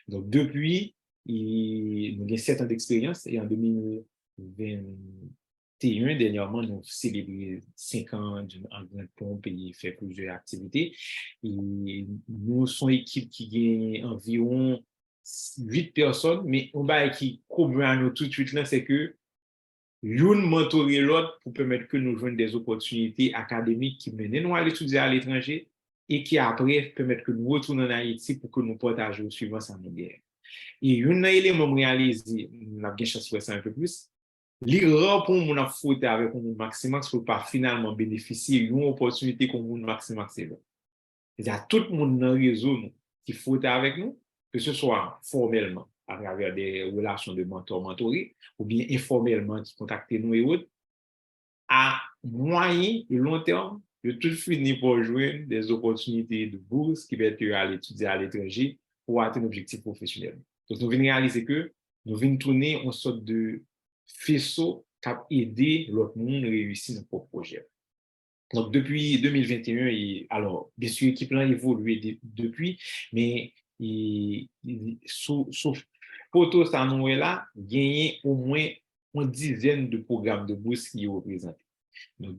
Donc depuis, nous avons 7 ans d'expérience et en 2021, dernièrement, nous avons célébré 5 ans en grande pompe et fait plusieurs activités. Et nous sommes une équipe qui gagne environ 8 personnes, mais on va qui couvre nous tout de suite là, c'est que l'une mentorer l'autre pour permettre que nous jouions des opportunités académiques qui mènent nous à l'étudier à l'étranger et qui après permettent que nous retournions en Haïti pour que nous partagions suivant sa guerre. Et un élément réalisé, on a bien chassé ça un peu plus, l'erreur pour mon faute avec mon Maximax pour pas finalement bénéficier d'une opportunité comme mon Maximax est là. C'est-à-dire tout le monde dans le réseau qui faute avec nous, que ce soit formellement à travers des relations de mentor-mentoré ou bien informellement qui contactent nous et autres, à moyen et long terme, de tout finir pour jouer des opportunités de bourse qui va être à l'étudier à l'étranger pour atteindre un objectif professionnel. Donc, nous venons réaliser que nous venons tourner en sorte de faisceau qui a aidé l'autre monde à réussir notre projet. Donc, depuis 2021, alors, bien sûr, l'équipe a évolué depuis, mais sous photo, ça nous est là, gagné au moins une dizaine de programmes de bourse qui sont représentés. Donc,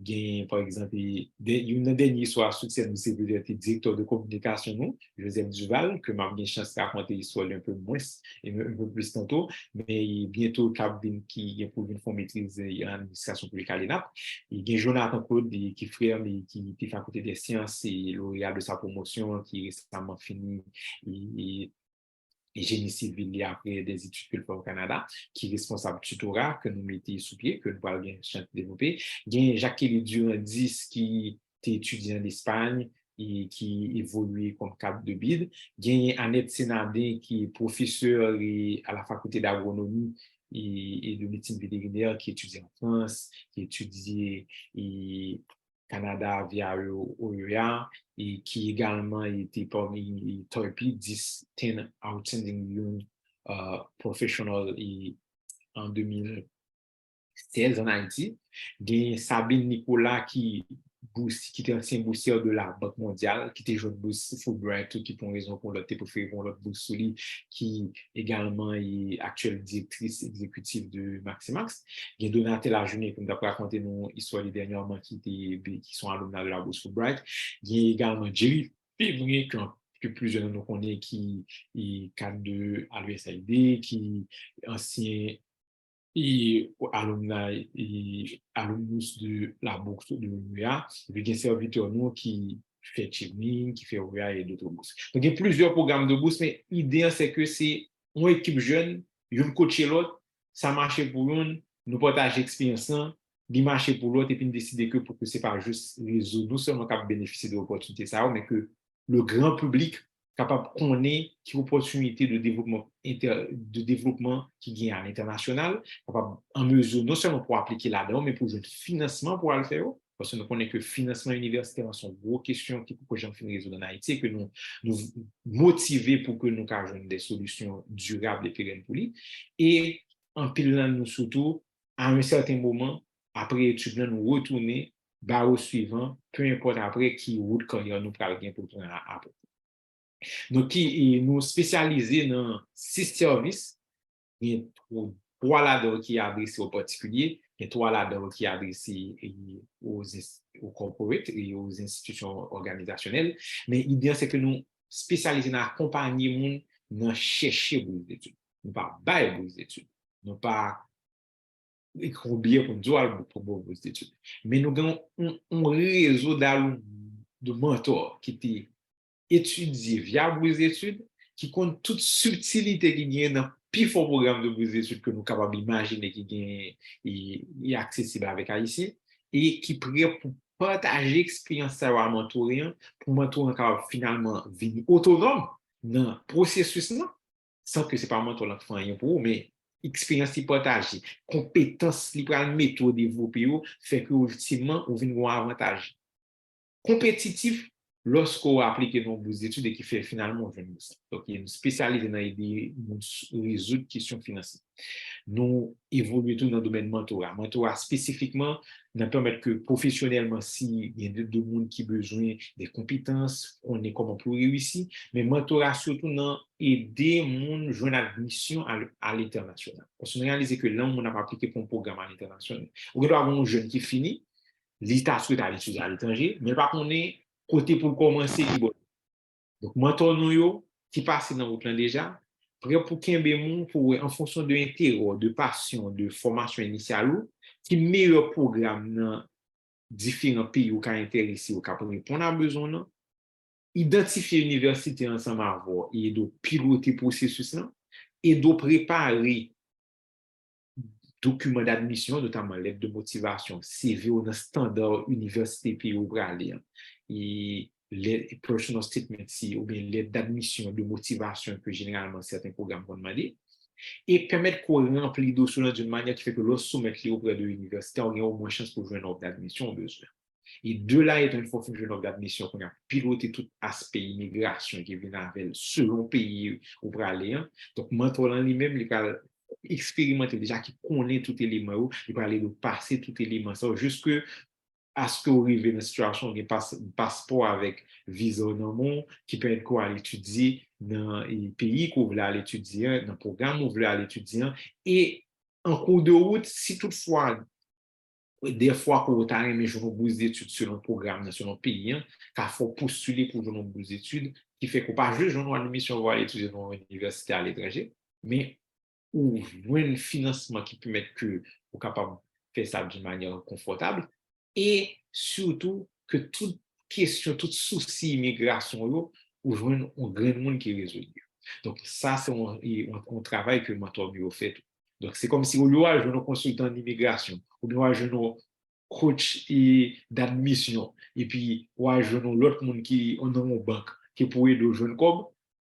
par exemple, il y a une dernière histoire succès, c'est peut-être directeur de communication, nous, Joseph Duval, que m'a bien chance de raconter l'histoire un peu moins, et un peu plus tantôt, mais bientôt, Cabine qui est pour une forme maîtrise en administration publique à l'ENAP. Il y a Jonathan Claude, qui frère, qui fait faculté des sciences et lauréat de sa promotion, qui est récemment fini, et génie civil après des études que le fait au Canada, qui est responsable tutorat que nous mettons sous pied, que nous allons bien développer. Il y a Jacques-Élie Durandis qui est étudiant d'Espagne et qui évolue comme cadre de BID. Il y a Annette Sénadin qui est professeure à la faculté d'agronomie et de médecine vétérinaire qui étudie en France, qui étudie Canada via OEA et qui également était parmi top 10 outstanding young professionals en 2016 en Haïti. Il y a Sabine Nicolas qui était ancien boursier de la Banque mondiale, qui était jeune boursier Fulbright, qui pour raison pour l'autre, pour faire l'autre bourse solide, qui également est actuelle directrice exécutive de Maximax. Il y a Donaté Lajournée, comme d'après raconté nos histoires dernièrement, qui sont alumni de la bourse Fulbright. Il y a également Jerry Février, que plusieurs de nous connaissent, qui est cadre de à l'USAID, qui est ancien alumni alumnus de la bourse de l'UA, et puis il y a un serviteur nous qui fait Chiming, qui fait OEA et d'autres bourses. Donc, il y a plusieurs programmes de bourse, mais l'idée, c'est que c'est une équipe jeune, une coach l'autre, ça marche pour une, nous partageons l'expérience, il marche pour l'autre, et puis nous décider que pour que ce n'est pas juste les réseau, nous seulement capable de bénéficier de l'opportunité, mais que le grand public capable de connaître qui opportunité de développement qui gagne à l'international, capable en mesure non seulement pour appliquer là-dedans, mais pour le financement pour le faire. Parce que nous connaissons que le financement universitaire sont une grosse question qui peut que résoudre en Haïti, que nous motiver pour que nous ayons des solutions durables et pérennes pour lui. Et en pilant nous surtout, à un certain moment, après études, nous retourner au suivant, peu importe après qui route carrière nous parle bien pour prendre après. Donc, qui nous spécialisés dans 6 services. Il y a 3 là-dedans qui est adressé aux particuliers, il y a 3 là-dedans qui est adressé aux corporates et aux institutions organisationnelles. Mais l'idée, c'est que nous spécialisons dans accompagner les gens dans chercher vos études. Nous pas bailler vos études. Nous pas écrire bien pour nous pour vos études. Mais nous avons un réseau de mentors qui étaient étudier via vos études, qui compte toute subtilité qui gagne dans plus fort programme de vos études que nous sommes capables d'imaginer qui est accessible avec Haïtien et qui prêt pour partager l'expérience savoir mentorer pour mentorer capable finalement venir autonome dans le processus là, sans que c'est pas mentor là qui fait rien pour vous, mais expérience qui partagée, compétence li pral méthode développer fait que ultimement on vient avoir un avantage compétitif lorsqu'on applique nos études et qui fait finalement un ça. Donc, il y a une spécialité dans l'aider à résoudre questions financières. Nous évoluons tout dans le domaine mentorat. Mentorat spécifiquement, nous permet que professionnellement, s'il y a de monde qui ont besoin des compétences, on est comment pour réussir, mais mentorat surtout dans aider monde à joindre admission à l'international. Parce qu'on réalise que là, on a appliqué pour un programme à l'international. On doit avoir un jeune qui finit, l'État souhaite aller étudier à l'étranger, mais par contre, côté pour commencer, qui bon. Donc, mentor nous, qui passe dans votre plan déjà, prêt pour qu'un bémon, pour, en fonction de l'intérêt, de passion, de formation initiale, qui meilleur programme dans différents pays ou qui intéressé ou qui répondre à besoin, là, identifier l'université ensemble avoir et de piloter le processus là, et de préparer documents d'admission, notamment lettre de motivation, CV ou dans standard université pays ou aller, et les personal statements ou bien lettre d'admission de motivation que généralement certains programmes vont demander, et permettre qu'on remplisse le dossier d'une manière qui fait que lorsque soumettre auprès de l'université, on a au moins chance pour jouer une offre d'admission au besoin. Et de là, étant une fois que une offre d'admission, qu'on a piloté tout aspect immigration qui vient avec selon pays où pour aller. Donc, mentor en lui-même, il va expérimenter déjà, qui connaît tout élément, il va aller de passer tout élément, ça, jusque à ce qu'on arrive dans une situation où il y a un passeport avec visa dans le monde qui peut être quoi à l'étudier dans les pays qu'on veut aller étudier, dans le programme qu'on veut aller étudier. Et en cours de route, si toutefois, des fois, qu'on a aimé jouer nos bourses d'études selon le programme, selon le pays, il faut postuler pour jouer nos bourses d'études, qui fait qu'on pas juste jouer une admission pour aller étudier dans une université à l'étranger, mais ou un financement qui permet que vous capable de faire ça d'une manière confortable et surtout que toute question, tout souci immigration, ou joindre un grand monde qui résout. Donc ça, c'est un travail que Mentor Bureau fait. Donc c'est comme si on y a un consultant d'immigration, on y a un coach d'admission, et puis on a l'autre monde qui est dans une banque qui pourrait de jeunes comme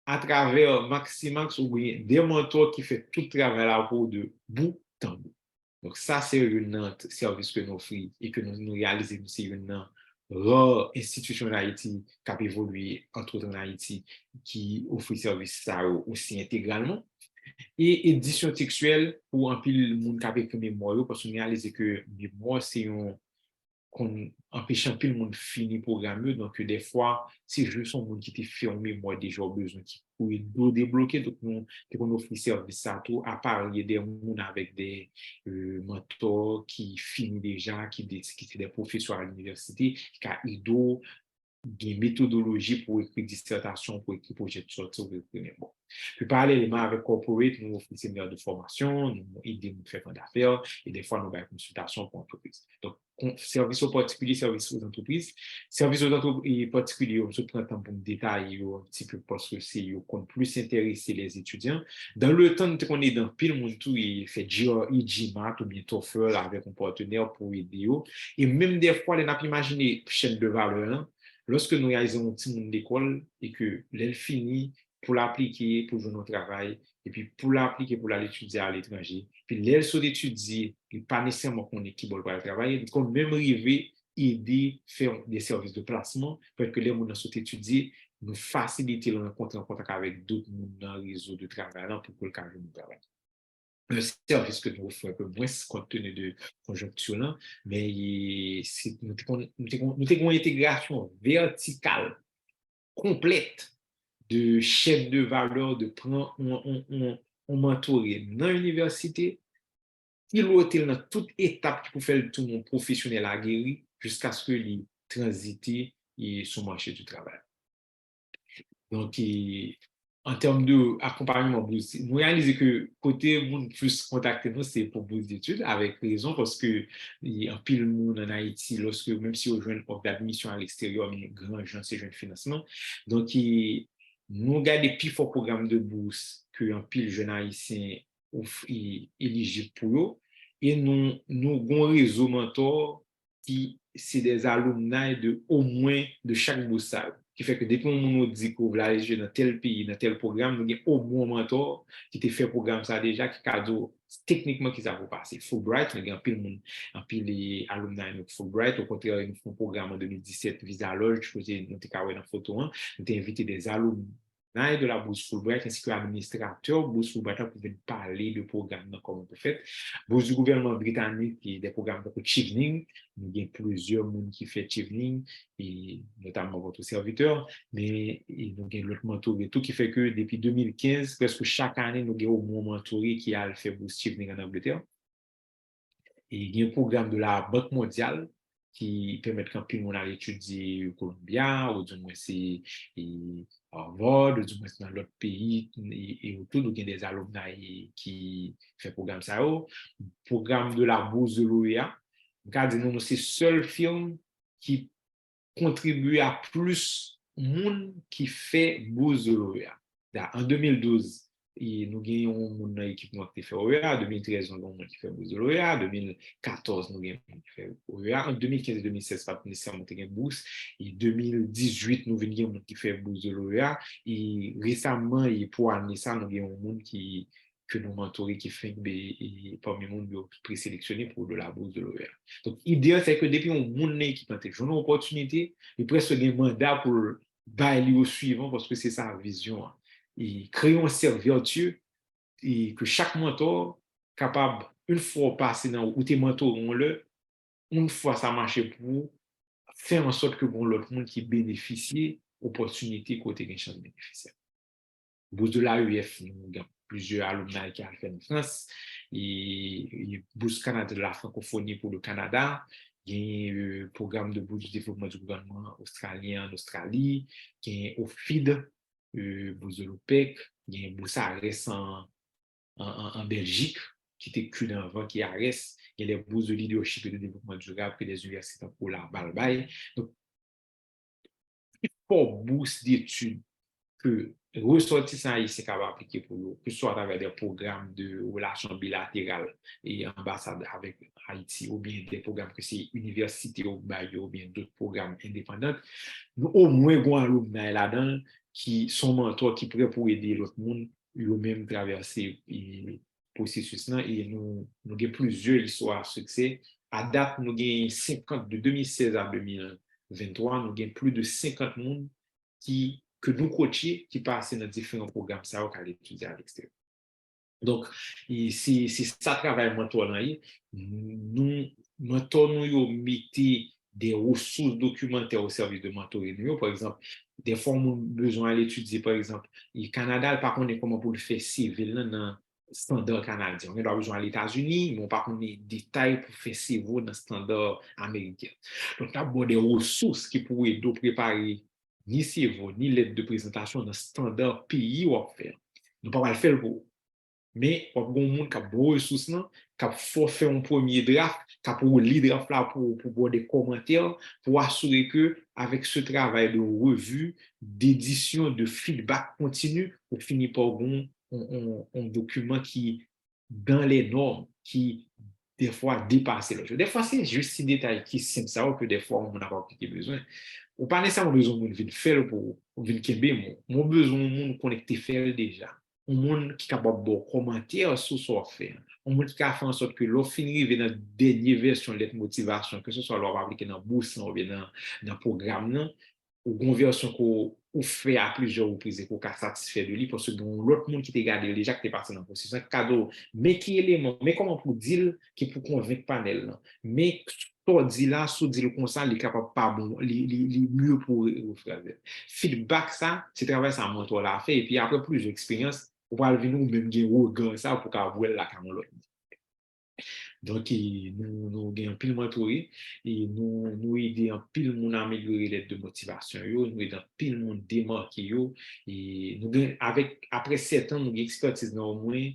à travers Maximax ou bien des mentors qui fait tout le travail là pour de bout en bout. Donc ça, c'est un service que nous offrons et que nous réalisons. C'est une rare institution en Haïti qui a évolué, entre autres en Haïti, qui offre service ça aussi intégralement. Et édition textuelle pour un pile monde qui a écrit mémoire, parce qu'on réalise que mémoire, c'est un qu'on empêche un peu le monde fini programmeur. Donc, des fois, c'est juste un monde qui était fermé, moi, déjà, besoin qui pouvait nous débloquer. Donc, nous, on offre service à tout, à part, il y a des gens avec des mentors qui finissent déjà, qui sont des professeurs à l'université, qui ont ido, des méthodologies pour écrire dissertation, pour écrire projet de sortie. Bon. Puis parallèlement avec corporate, nous offrons des séminaires de formation, nous aidons nous faire d'affaires et des fois nous avons des consultations pour entreprises. Donc, service aux particuliers, service aux entreprises. Service aux entreprises particuliers, on se prend le temps pour me détailler un petit peu parce que c'est qu'on plus intéresser les étudiants. Dans le temps qu'on est dans pile monde tout, il fait GMAT ou bien TOEFL avec un partenaire pour aider. Et même des fois, on a pu imaginer chaîne de valeur. Lorsque nous réalisons un petit monde d'école et que l'elle finit pour l'appliquer pour jouer notre travail, et puis pour l'appliquer pour aller étudier à l'étranger, puis l'elle soit d'étudier, et pas nécessairement qu'on est qui pour le travailler, donc on même arriver aider faire des services de placement pour que les gens sont étudier, nous faciliter le rencontre en contact avec d'autres monde dans le réseau de travail pour que le cas de travail. Un service que nous offrons un peu moins compte tenu de conjoncture là, mais nous avons une intégration verticale complète de chaîne de valeur, de prendre on mentoré dans l'université, piloter dans toute étape qui peut faire le tout mon professionnel aguerri jusqu'à ce qu'il transite sur le marché du travail. Donc, en termes d'accompagnement bourse, nous réalisons que côté monde plus contacter nous, c'est pour bourse d'études, avec raison, parce que il y a un pile monde en Haïti, lorsque, même si on joue une offre d'admission à l'extérieur, mais grand gens, c'est un financement. Donc, nous regardons des plus forts programmes de bourse qu'un pile jeune haïtien éligible pour eux. Et nous avons un réseau mentor qui, c'est des alumni de au moins de chaque bourse qui fait que depuis qu'on nous dit qu'on veut aller dans tel pays, dans tel programme, nous avons au moins un mentor qui te fait programme ça déjà, qui cadeau techniquement qui ça va passer. Fulbright, nous avons un pile alumni de Fulbright, au contraire, nous avons un programme en 2017, Visa Lodge, je faisais nous avons dans photo, nous avons invité des alumni de la bourse Fulbright ainsi que l'administrateur bourse Fulbright pour venir parler de programme comme on peut faire. Bourse du gouvernement britannique qui des programmes de Chevening, nous avons plusieurs monde qui fait Chevening et notamment votre serviteur, mais nous avons l'autre mentor et tout qui fait que depuis 2015 presque chaque année nous avons au moins mentoré qui a fait bourse Chevening en Angleterre. Et il y a un programme de la Banque mondiale qui permet qu'un peu on a étudié au Columbia, ou du moins c'est Harvard, ou du moins dans l'autre pays, et autour, donc il y a des alumni qui font programme ça. Programme de la Bourse de l'OEA. Regardez, nous, c'est le seul film qui contribue à plus de monde qui fait Bourse de l'OEA. En 2012, nous gagnons un équipement qui fait OEA, en 2013, nous avons un qui fait bourse de l'OEA, en 2014, nous avons qui fait OEA, en 2015 et 2016, pas nécessairement une bourse, et en 2018, nous avons un qui fait bourse de l'OEA, et récemment, et pour année ça, nous avons un monde que nous mentorons qui fait parmi les monde présélectionné pour de la bourse de l'OEA. Donc, l'idée, c'est que depuis un monde qui a une opportunité, il presque des mandats pour bailler au suivant parce que c'est sa vision. Et créer un cercle vertueux et que chaque mentor capable, une fois passé dans où tes mentors ont le, une fois ça marche pour faire en sorte que bon l'autre monde qui bénéficie opportunité côté des chances bénéficiaires. Bourse de l'AEF, nous avons plusieurs alumni qui ont fait en France, et Bourse Canada de la francophonie pour le Canada, il y a un programme de bourse de développement du gouvernement australien en Australie, il y a OFID, bourse de l'OPEC, il y a un bourse ARES en Belgique, qui était que avant, qui ARES, il y a les bourses de leadership et de développement durable que les universités pour la Balbaye. Donc, pour bourse d'études que ressortissants haïtiens capable d'appliquer pour eux, que ce soit à travers des programmes de relations bilatérales et ambassades avec Haïti, ou bien des programmes que c'est université ou bien d'autres programmes indépendants, nous au moins avons un alumni là-dedans qui sont mentors, qui pourraient pour aider l'autre monde, eux-mêmes traverser le processus là, et nous avons plusieurs histoires à succès. À date, nous avons 50, de 2016 à 2023, nous avons plus de 50 monde que nous coachons qui passent dans différents programmes ça qu'à étudier à l'extérieur. Donc, c'est ça travail mentor là. Nous mentor nous mettez des ressources documentaires au service de mentoring. Par exemple, des fois, nous avons besoin d'étudier, par exemple, le Canada, par contre, comment pour le faire civil dans standard canadien. On a besoin à l'États-Unis, mais on par contre des détails pour faire civil dans standard américain. Donc, d'abord des ressources qui pourraient nous préparer ni civil, ni lettre de présentation dans standard pays ou à faire. Nous ne pouvons pas le faire pour. Mais il y a des gens qui ont des ressources, qui ont fait un premier draft, qui ont lire draft là pour voir des commentaires, pour assurer que avec ce travail de revue, d'édition, de feedback continu, on finit par un document qui dans les normes, qui des fois dépasse les choses. Des fois, c'est juste ces détails qui sont ça que des fois, on n'a pas besoin. Ou pas nécessairement besoin de faire pour venir kembe, mon besoin de connecter faire déjà. Un monde qui est capable de commenter sur ce qu'on fait. Un monde qui a fait en sorte que l'on finit dans la dernière version de cette motivation, que ce soit l'on appliqué dans la bourse ou bien dans le programme, ou une version qu'on fait à plusieurs reprises et qu'on a satisfait de lui, parce que l'autre monde qui t'a gardé déjà que tu es parti dans le processus, un cadeau, mais qui élément, mais comment pour dire, qui pour convaincre panel, mais toi dit là, sous dit le consent, il est capable pas bon, il mieux pour faire. Feedback, ça, c'est travail ça, mentor l'a fait. Et puis après plusieurs expériences, on va venir ou même gagner regard ça pour qu'avoir la caméra. Donc, nous gagnons pile mentoré et nous aidons pile monde à améliorer l'aide de motivation, nous aidons pile monde démarquer et après 7 ans, nous avons expertise dans au moins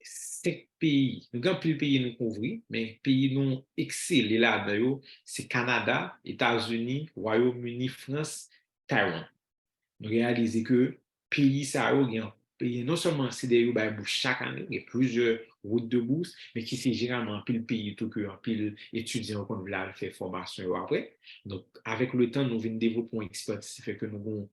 5 pays. Nous avons plus de pays nous couvrir, mais pays nous excellent là-dedans, c'est Canada, États-Unis, Royaume-Uni, France, Taïwan. Nous réalisons que pays ça non seulement c'est des bourses chaque année, il y a plusieurs routes de bourse, mais qui c'est généralement un pile pays tout que un pile étudiant qu'on veut faire formation après. Donc avec le temps nous venons développer une expertise qui fait que nous avons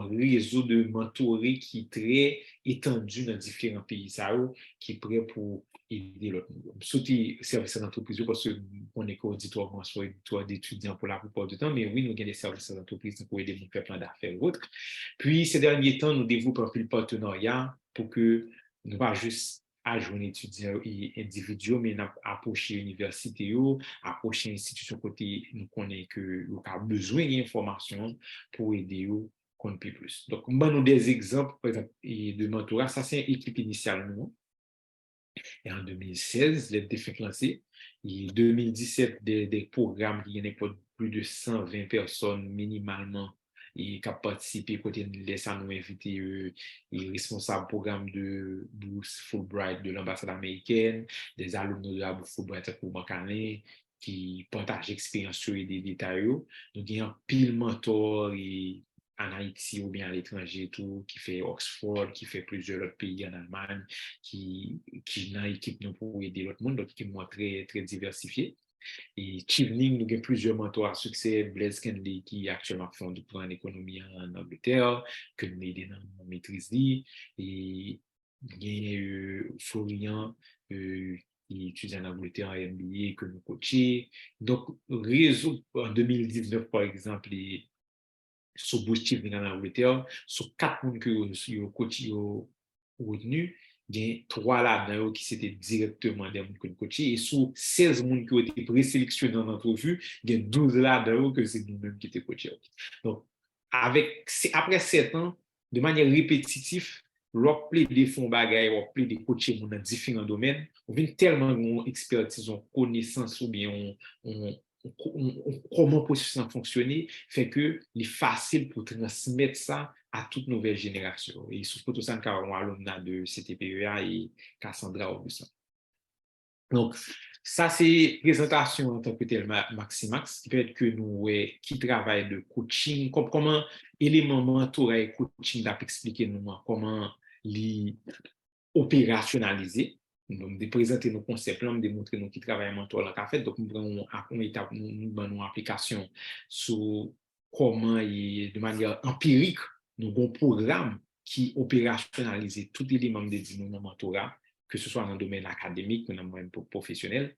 un réseau de mentorés qui est très étendu dans différents pays ça qui est prêt pour aider l'autre monde. Surtout services d'entreprise parce qu'on est auditoire soit auditoire d'étudiants pour la plupart du temps, mais oui, nous avons des services d'entreprise pour aider nous faire plein d'affaires ou autres. Puis, ces derniers temps, nous développons un partenariat pour que nous pas juste à joindre étudiants et individuels, mais nous approcher l'université, approcher l'institution côté, nous connaissons que nous avons besoin d'informations pour aider eux qu'on peut plus. Donc, nous des exemples, par exemple, de mentorat. Ça, c'est une équipe initialement. Et en 2016, les défis lancés. Et 2017, des programmes qui n'ont pas plus de 120 personnes minimalement et qui ont participé côté de l'ESA nous invité les responsables programme de bourse Fulbright de l'ambassade américaine, des alumni de la bourse Fulbright pour Macané qui partagent l'expérience sur des détails. Nous avons pile mentor et en Haïti ou bien à l'étranger, tout, qui fait Oxford, qui fait plusieurs autres pays en Allemagne, qui dans l'équipe nous pour aider l'autre monde, donc qui est très, très diversifié. Et Chivning, nous avons plusieurs mentors à succès, Blaise Kenley, qui actuellement fait un doctorat en économie en Angleterre, que nous aidons dans la maîtrise, et Florian, qui étudie en Angleterre en MBA, que nous coachons. Donc, réseau en 2019, par exemple, sur bourse Chivning en Angleterre, sur 4 personnes que vous coachés retenu, il y a 3 là-dedans qui c'était directement des gens que nous coachons. Et sur 16 personnes qui ont été présélectionnés dans l'entrevue, il y a 12 là-dedans que c'est nous-mêmes qui étaient coachés. Donc, après 7 ans, de manière répétitive, l'on plaît des fonds bagailles, on plaît des coachés dans différents domaines, on vient tellement d'expertise, on connaissance ou bien comment le processus fonctionner, fait que c'est facile pour transmettre ça à toute nouvelle génération. Et surtout tout ça, nous avons un alumni de CTPEA et Cassandra Augustin. Donc, ça, c'est présentation en tant que tel Maximax, qui peut être que nous, qui travaille de coaching, comment élément mentorat et coaching d'ap expliquer nous comment les opérationnaliser. Donc, de présenter nos concepts, de montrer nous qui travaillons mentor dans la fait. Donc, nous prenons une étape, nous avons une application sur comment, de manière empirique, nous avons un programme qui opérationnalise tous les éléments de nos mentorat, que ce soit dans le domaine académique ou dans le domaine professionnel.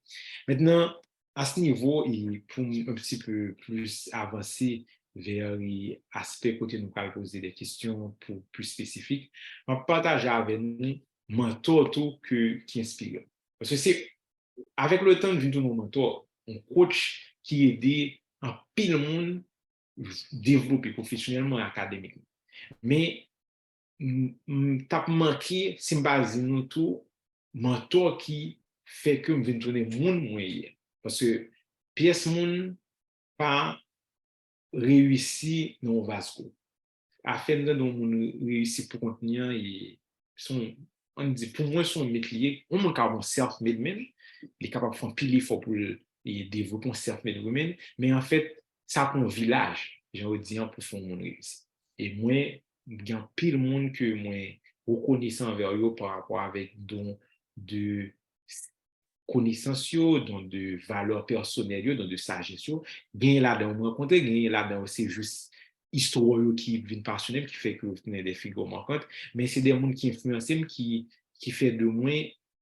Maintenant, à ce niveau, pour un petit peu plus avancer vers l'aspect côté nous poser des questions plus spécifiques, on va partager avec nous mentor tout qui inspire. Parce que c'est avec le temps de nos mentors, un coach qui aide un pile monde développer professionnellement et académiquement. Mais t'as manqué si base nous tout mentor qui fait que me tourner monde moyen parce que pièce monde pas réussi dans Vasco. À faire de monde réussi pour contenir et son on dit pour moi son métier on manque un self-made man il est capable de faire pile fort pour développer un self-made woman mais en fait ça prend un village j'ai envie de dire pour faire monde réussi et moi il y a pile monde que moi reconnaissant envers eux par rapport avec don de connaissances don de valeurs personnelles don de sagesse gain là-dedans me rencontrer gain là-dedans c'est juste histoire qui viennent passionnel qui fait que vous tenez des figures marquantes mais c'est des gens qui influencent qui fait de moi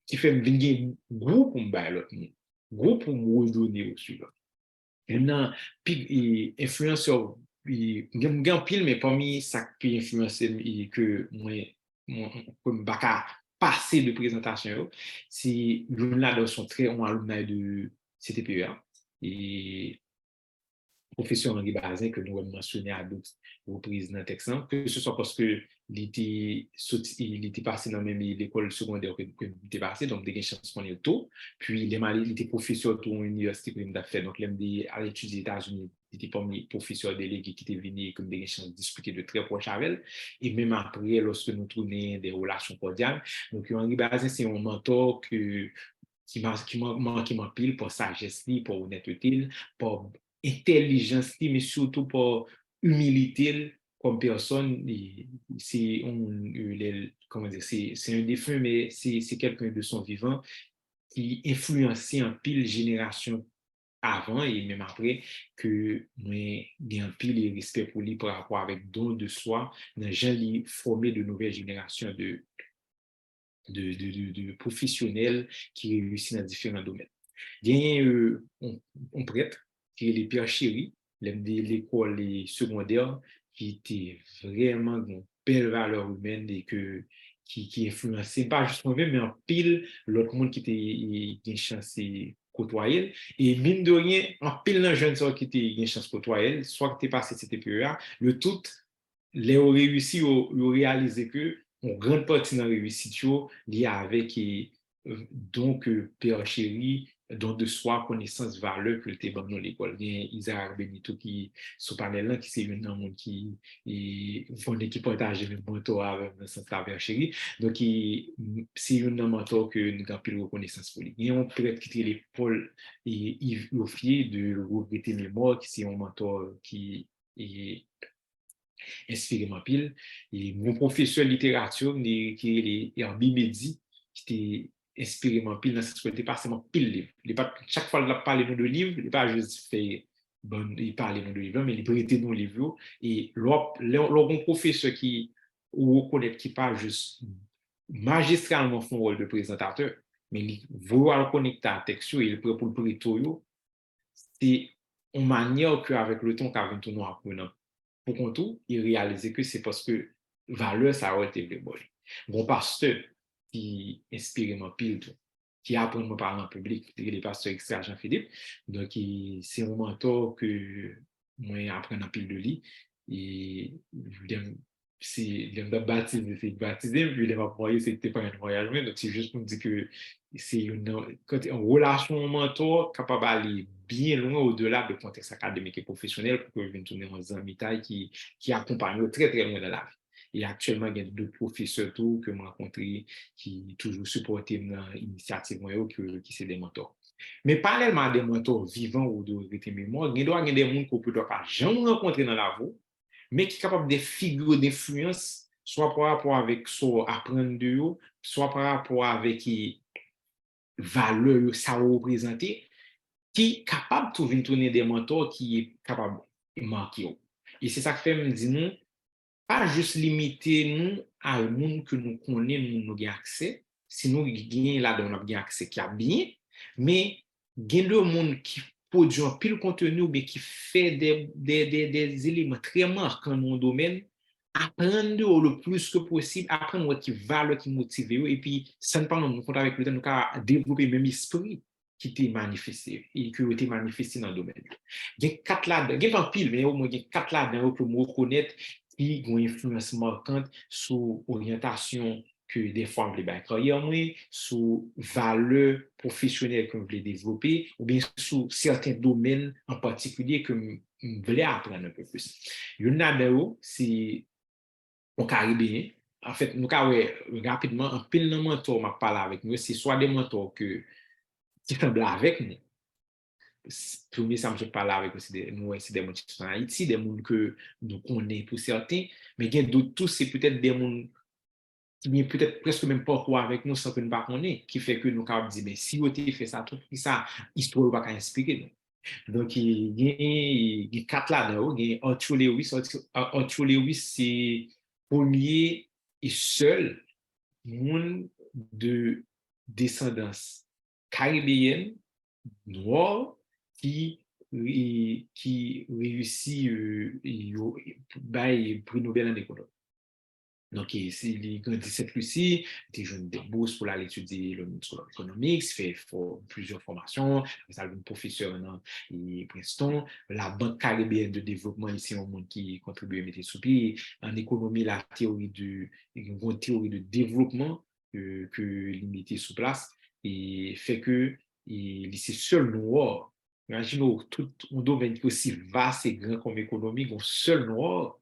qui fait me venir groupe pour me bailler l'autre monde groupe pour me redonner aussi là maintenant puis influenceur gain pile mais parmi ça qui influence que moi comme baka passer de présentation c'est là dans son très on alumni de CTPEA et professeur Henri Bazin que nous avons mentionné à d'autres reprises dans le texte, que ce soit parce que il était passé dans la même l'école secondaire que il était passé, donc il a une chance qu'on est tôt. Puis il était professeur pour une université que il a fait, donc il a étudié aux États-Unis. Il était parmi les professeurs délégués qui étaient venus comme des chances de discuter de très proche avec elle. Et même après, lorsque nous tournons des relations cordiales, donc Henri Bazin, c'est un mentor qui m'a pile pour sagesse, pour honnêteté, pour intelligence, mais surtout pour humilité comme personne. C'est comment dire, c'est un défunt, mais c'est quelqu'un de son vivant qui influençait en pile génération avant et même après que moi j'ai un pile et respect pour lui par rapport avec don de soi dans gens qui former de nouvelles générations de professionnels qui réussissent dans différents domaines. Il y a un prêtre qui est le Père Chéri, de l'école secondaire, qui était vraiment une belle valeur humaine et qui influençait pas juste moi-même, mais en pile l'autre monde qui était une chance de côtoyer. Et mine de rien, en pile dans jeunes qui était une chance de côtoyer, soit que tu es passé cette période, le tout, les ont réussi à réaliser que une grande partie de la réussite liée avec donc Père Chéri, don de soi, connaissance, valeur que tu dans l'école. Il y a Isaac Benito qui, sous panel là, qui c'est une monde qui qui partage le mentor avec le sens Père Chéri. Donc, c'est un mentor que nous avons plus reconnaissance pour lui. Il y a un prêtre qui est l'épaule et Yves Loffier de Regretter Mémoire, qui c'est un mentor qui est inspiré ma pile. Et mon professeur de littérature, qui est Herbie Mehdi, qui était inspiré ma pile dans cette scolarité, pas seulement pile livre. Chaque fois qu'il a parlé de livres, il n'a pas juste fait, bon, il parlait de livres, mais il prêtait nos livres. Et mon professeur qui, ou reconnaître qui pas juste magistralement son rôle de présentateur, mais il vouloir connecter à texte, il pour le prêter, c'est une manière qu'avec le temps, qu'avec tout nous apprenons pour qu'on tout, il réalisait que c'est parce que valeur, ça a été vraiment. Mon pasteur qui inspire mon pile, qui apprend à me parler en public, c'est le pasteur extra Jean-Philippe. Donc, c'est un mentor que moi, apprends en pile de lui. Et il aime baptiser, c'est baptisé, puis il aime envoyer, c'était pas un voyage, donc c'est juste pour me dire que c'est une relation mentor capable d'aller bien loin au-delà du contexte académique et professionnel pour que je vienne tourner dans un mitaille qui accompagne très très loin de la vie. Et actuellement, il y a deux professeurs tout que je rencontré qui toujours supporté dans l'initiative qui c'est des mentors. Mais parallèlement des mentors vivants ou de mémoire, il y a des gens qu'on peut pas jamais rencontrer dans la vie, mais qui sont capables de figures d'influence, soit par rapport avec son apprendre de eux, soit par rapport avec les valeurs ça représente, qui est capable de trouver tourner des mentors qui est capable de marquer. Et c'est ça que fait me dire nous, pas juste limiter nous à un monde que nous connaissons, nous avons accès, si nous gagnons là-dedans, nous avons accès qui a bien, mais gagner le monde qui produit un pile contenu, mais qui fait des éléments très marquants dans mon domaine, apprendre le plus que possible, apprendre qui valeur, qui motive, et puis, ça ne parle pas, nous compte avec le temps, nous avons développé le même esprit qui était manifesté et qui a été manifesté dans le domaine. Il y a quatre là-dedans, il y a pas pile, mais au moins il y a quatre là-dedans que nous reconnaître qui ont une influence marquante sur l'orientation que des fois on voulait carrière, sur valeurs professionnelles que on voulait développer, ou bien sur certains domaines en particulier que on voulait apprendre un peu plus. Il y en a d'autres, c'est au Caribéen. En fait, nous avons rapidement, un pile de mentors m'a parlé avec nous, c'est soit des mentors qui semblent avec nous. Premier, ça me parle avec aussi nous, c'est des gens qui sont en Haïti, des gens que nous connaissons pour certains, mais il y a d'autres, tous, c'est peut-être des gens qui viennent peut-être presque même pas quoi avec nous sans que nous ne connaissions, qui fait que nous avons dit, mais si vous avez fait ça, tout ça, histoire ne va pas inspirer nous. Donc, il y a quatre là-dedans, il y a Arthur Lewis. Arthur Lewis, c'est premier et seul monde de descendance caribéenne, noire, qui réussit by prix Nobel en économie. Donc, il grandit cette Lucie, il jeune des bourses pour aller étudier le School of Economics, fait plusieurs formations, ça une professeur dans Princeton. La Banque caribéenne de développement, ici, un monde qui contribue à mettre sous pied. En économie, une théorie de développement que l'unité sous place et fait que c'est seul noir. Imaginez tout un domaine qui est aussi vaste et grand comme économie, un seul noir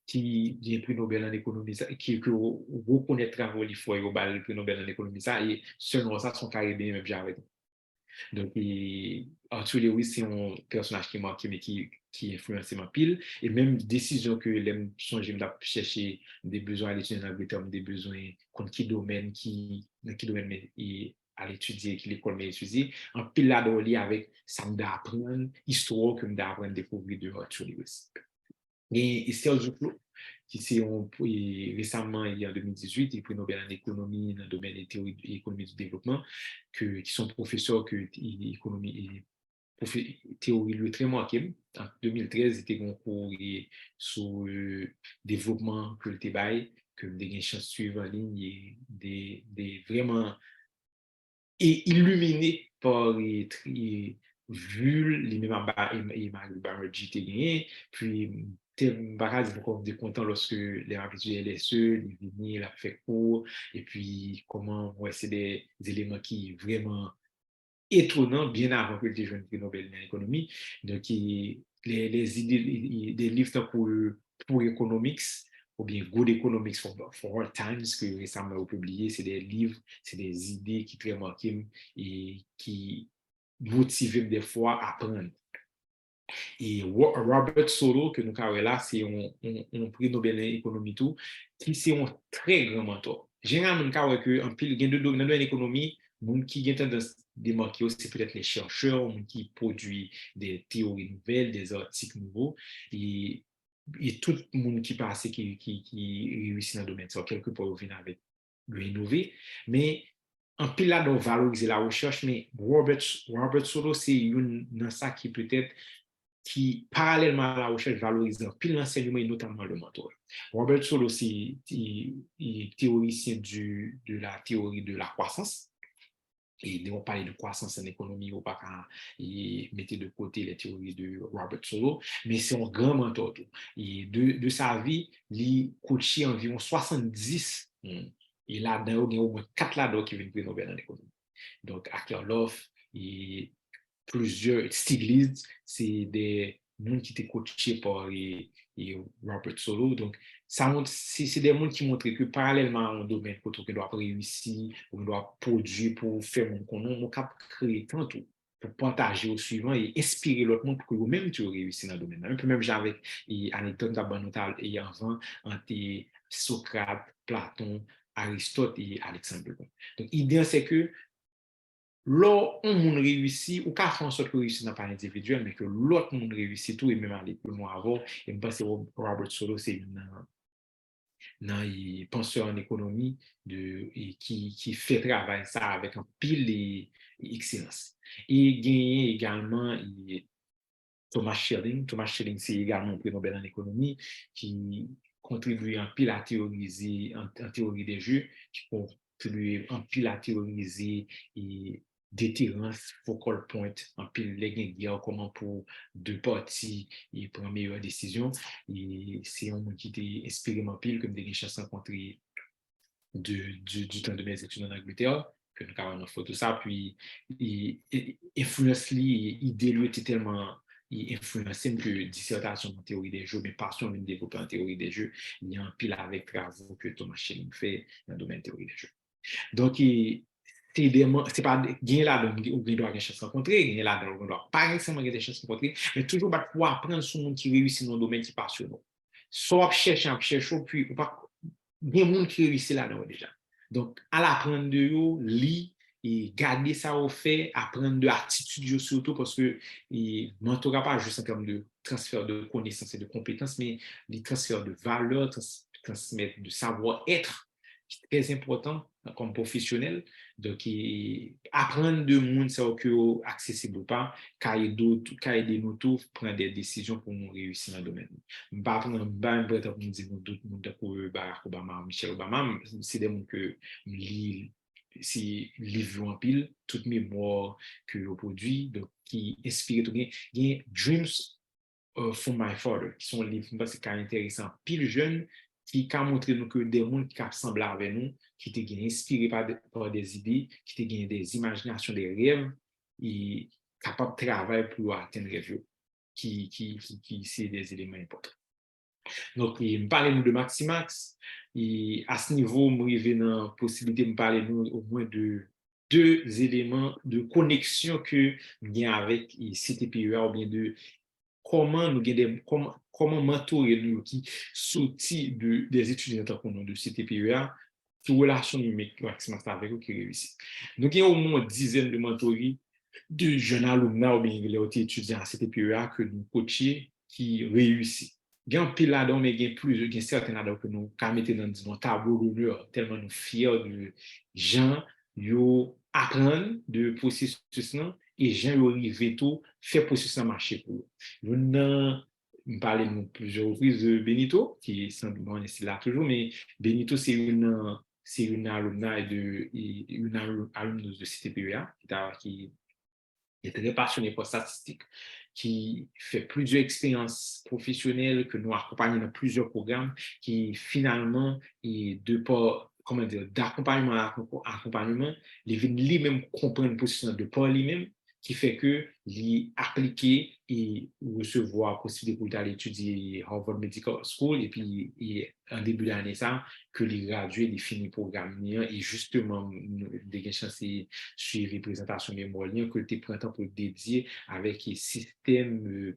qui vient prix Nobel en économie, qui reconnaît travail il faut au bal prix Nobel en économie ça et seulement ça son caribéen même j'avais. Donc Arthur Lewis c'est un personnage qui marqué mais qui influencé ma pile et même décision que l'aime songer de chercher des besoins à l'étudier en Angleterre, des besoins contre qui domaine dans qui domaine mais à l'étudier qui l'école mais étudier en pile là dans avec ça me d'apprendre histoire que me d'apprendre découvrir de Arthur Lewis. Et Estelle Duflo, qui s'est récemment, il y a en 2018, il pris Nobel en économie dans le domaine de théorie de l'économie du développement, qui sont professeurs que économie théorie lui très marquée. En 2013, il était un cours sur le développement que le débat, que des chances suivre en ligne, et vraiment et illuminé par vu les mêmes Banerjee te gagné, puis Baraz est encore content lorsque les habitués LSE, les vignes, la fait court, et puis comment ouais, c'est des éléments qui vraiment étonnants bien avant que les jeunes prix Nobel en économie. Donc, les idées, des livres pour Economics, ou bien Good Economics for All Times, que récemment publié, c'est des livres, c'est des idées qui très marquées et qui motivent des fois à apprendre. Et Robert Solow, que nous avons là, c'est un prix Nobel d'économie tout, qui c'est un très grand mentor. Généralement, nous avons un pile de domaine dans l'économie, monde qui ont tendance démarquer c'est peut-être les chercheurs, qui produisent des théories nouvelles, des articles nouveaux, et, et tout le monde qui passe, qui réussit dans le domaine, ça, quelque part, vient avec le innover, mais un pile là, doit valoriser la recherche, mais Robert Solow, c'est une dans ça qui peut-être qui, parallèlement à la recherche, valorise pile l'enseignement et notamment le mentorat. Robert Solow, c'est théoricien de la théorie de la croissance. Et on parle de croissance en économie, on pas mettre de côté les théories de Robert Solow, mais c'est un grand mentor. Et de sa vie, il a coaché environ 70. Et là-dedans, il y a au moins 4 là-dedans qui viennent prix Nobel en économie. Donc, Akerlof et plusieurs Stiglitz, c'est des gens qui étaient coachés par Robert Solow. Donc, c'est des gens qui montrent que parallèlement à un domaine qu'on doit réussir, on doit produire pour faire mon qu'on on cap créer tantôt pour partager au suivant et inspirer l'autre monde pour que vous-même tu réussissez dans le domaine. Un peu même j'avais une anecdote d'abandonnement et avant entre Socrate, Platon, Aristote et Alexandre. Donc, l'idée c'est que lors on monde réussit, ou qu'à faire en sorte que réussir dans pas individuel, mais que l'autre monde réussit tout et même aller plus loin avant. Et je pense que Robert Solow, c'est un penseur en économie qui fait travailler ça avec un pile excellence. Et gagné également Thomas Schelling. Thomas Schelling, c'est également un prix Nobel en économie qui contribue en pile à théoriser, en théorie des jeux, qui contribue en pile à théoriser et déterrence, focal point, en pile les guerres, comment pour deux parties et pour une meilleure décision. Et c'est un monde qui était inspiré en pile, comme des chances rencontrées du temps de mes études en Angleterre, que nous avons fait tout ça, puis influence lui, idée lui était tellement influencé que dissertation en théorie des jeux, mais passion de développer en théorie des jeux, il y a un pile avec travaux que Thomas Schelling fait dans le domaine de théorie des jeux. Donc, c'est pas gagner là donc on doit avoir des chances rencontrer, gagner là donc on doit pas nécessairement avoir des chances rencontrer, mais toujours pouvoir apprendre sur le monde qui réussit dans le domaine qui passionne. Soit chercher, puis on pas il y a des gens qui réussissent là-dedans déjà. Donc, à l'apprendre de eux, lire et garder ça au fait, apprendre de l'attitude surtout parce que ne mentorat pas juste en termes de transfert de connaissances et de compétences, mais des transferts de valeurs, transmettre de savoir-être, c'est très important comme professionnel. Donc, apprendre de monde, ça que accessible ou pas, qu'à aider nous tous prendre des décisions pour nous réussir dans le domaine. Je ne vais pas prendre un peu pour nous dire d'autres monde pour Barack Obama, Michelle Obama, c'est des gens que lis si livre en pile, toute mémoire que vous produit, donc qui inspire tout bien. Il y a Dreams from My Father, qui sont livres c'est quand intéressant, pile jeune, qui a montré nous que des gens qui ressemblent avec nous, qui étaient inspirés par des idées, qui étaient des imaginations, des rêves, et capables de travailler pour atteindre les rêves, qui c'est des éléments importants. Donc, il me parlait nous de Maximax. Et à ce niveau, moi, il y avait une possibilité de me parler nous au moins de deux éléments de connexion que nous avons avec CTPEA ou bien de comment nous comment mentorer nous qui sortit des étudiants de CTPEA sur relation numérique Maximax avec eux qui réussissent. Nous avons au moins une dizaine de mentories de jeunes alumni ou bien les étudiants à CTPEA que nous coachons qui réussissent. Il y a un pile là-dedans, mais il y a plusieurs, il y a certains là-dedans que nous mettons dans un tableau d'honneur, tellement nous fiers de gens qui apprennent de processus et gens qui arrivent tout, faire processus marcher pour eux. Nous parlons de plusieurs reprises de Benito, qui est simplement ici là toujours, mais Benito, c'est une alumni de CTPEA qui est très passionné par statistique, qui fait plusieurs expériences professionnelles, que nous accompagnons dans plusieurs programmes, qui finalement, et de par, comment dire, d'accompagnement à accompagnement, les lui-même comprendre une position de par lui-même, qui fait que l'appliquer et recevoir possibilité pour aller étudier Harvard Medical School et puis en début d'année ça que les gradués les finit programme et justement des chances suivre les présentations mémoire que tu prends temps pour dédier avec un système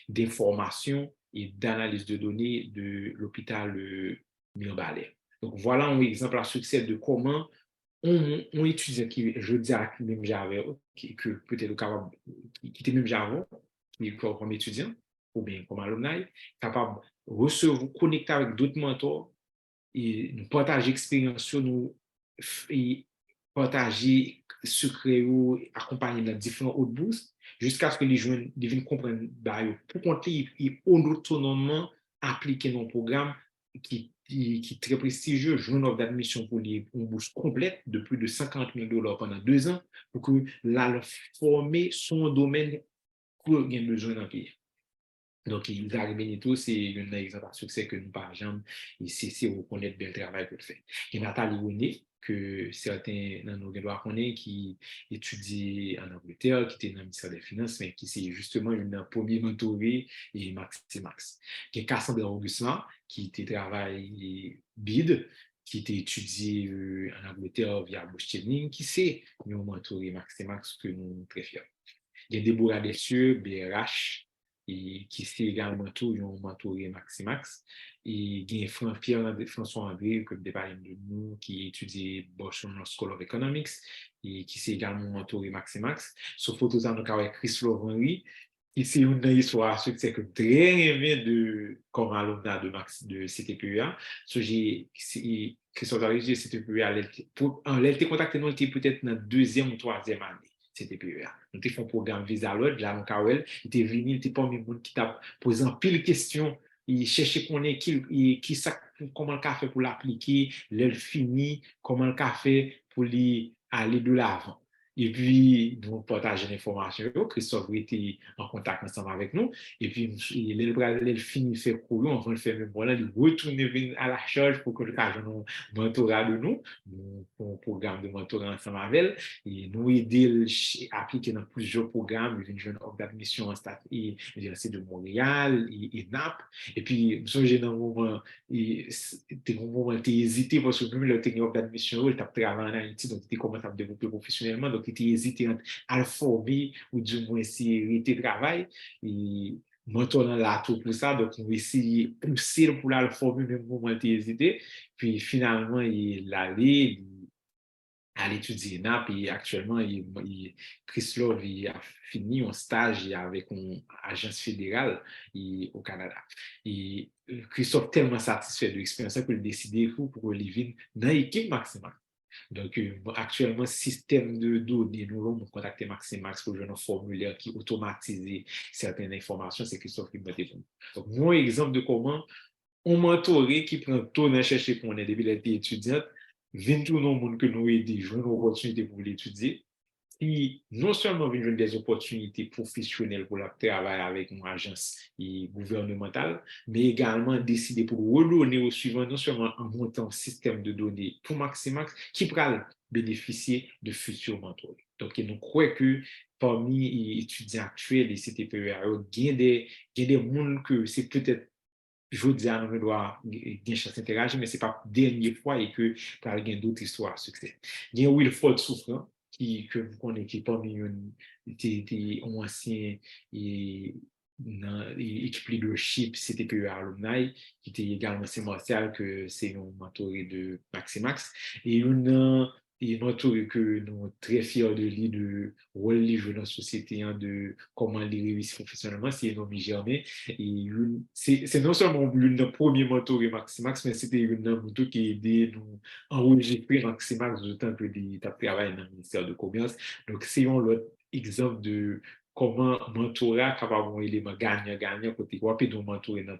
d'information et d'analyse de données de l'hôpital Mirbalet. Donc voilà un exemple à succès de comment on étudie qui, je dis à même j'avais, que peut-être capable, qui était même j'avais, qui est comme étudiant, ou bien comme alumni, capable de recevoir, connecter avec d'autres mentors et nous partager expérience sur nous et partager secrets ou accompagner dans différents autres bourses jusqu'à ce que les jeunes deviennent comprendre pour compter et autonomement appliquer nos programmes qui est très prestigieux, une offre d'admission pour une bourse complète de plus de 50 000 $ pendant 2 ans pour que la former son domaine pour qu'il y ait besoin d'un pays. Donc, Isaac Benito, c'est un exemple de succès que nous partageons et c'est reconnaître bien le travail que fait. Et Nathalie René, que certains dans nos doigts connaissent, qui étudie en Angleterre, qui était dans le ministère des Finances, mais qui c'est justement une première mentorée et Max. Il y a Cassandra Augustin, qui était travail BID, qui était étudié en Angleterre via Bush-Training, qui c'est une mentorée Max que nous sommes très fiers. Il y a Déborah Dessieux, BRH, et qui c'est également tout un mentoré Maximax. Et il y a François André, comme des parents de nous, qui étudie Boston School of Economics, et qui c'est également mentoré Maximax. Sur photos, on a avec Chris Henry, qui c'est une histoire succès que très aimé de comme alumna de CTPEA. So, Christophe Henry de CTPEA, elle était contacté nous, peut-être dans la deuxième ou troisième année. CTPEA. Nous avons fait un programme Visa Lodge, là, dans Kawel, il était venu, il était pas même monde qui t'a posé en pile de questions, il cherchait qu'on est comment le fait pour l'appliquer, le fini, comment le fait pour aller de l'avant. Et puis, nous partageons l'information. Christophe était en contact ensemble avec nous. Et puis, il finit fait courir, on va le faire même voilà, il retourne à la charge pour que le cas de mentorat de nous, un programme de mentorat ensemble avec elle. Et nous aider à appliquer dans plusieurs programmes, une jeune offre d'admission en stade et l'Université de Montréal et Naples. Et puis, j'ai dans un moment, tu hésité parce que même le technique d'admission, tu as travaillé en Haïti, donc tu commencé à te développer professionnellement, donc tu hésité à le former ou du moins essayer de travail. Et maintenant, là, tout pour ça, donc on essayer de pousser pour le former, même moment tu hésité. Puis finalement, il allait à l'étudier NAP et actuellement, Christophe a fini un stage avec une agence fédérale au Canada. Et Christophe est tellement satisfait de l'expérience qu'il a décidé pour Olivier dans l'équipe maximale. Donc, actuellement, système de données, nous avons contacté Maxime Max pour jouer un formulaire qui automatise certaines informations, c'est Christophe qui m'a dit. Donc, mon exemple de comment on mentoré qui prend tout dans chercher qu'on est depuis l'été étudiante, vient tout le monde que nous aider, jouer une opportunité pour l'étudier, qui non seulement vient des opportunités professionnelles pour la travailler avec une agence gouvernementale, mais également décider pour redonner au suivant non seulement un montant système de données pour Maximax qui pourra bénéficier de futurs mentors. Donc, nous croyons que parmi les étudiants actuels et CTPEA, il y a des gens que c'est peut-être je dis à nous doit bien chance interagir, mais ce n'est pas la dernière fois et que par il y a d'autres histoires à succès. Il y a Wilford Souffrant, que vous connaissez, qui est parmi un ancien équipe leadership CTPE alumni, qui était également c'est Martial, que c'est un mentoré de Maximax, et une autre que nous sommes très fiers de lui, de rôle qu'il joue dans la société, hein, de comment il réussit professionnellement, c'est Nomi Germain. Et c'est non seulement l'une des premiers mentors de Maximax, mais c'était une des qui a aidé nous enregistrer Maximax du temps que il travaillé dans le ministère de Commerce. Donc, c'est un autre exemple de comment mentorat capable d'un élément gagnant-gagnant côté quoi, puis de mentorer dans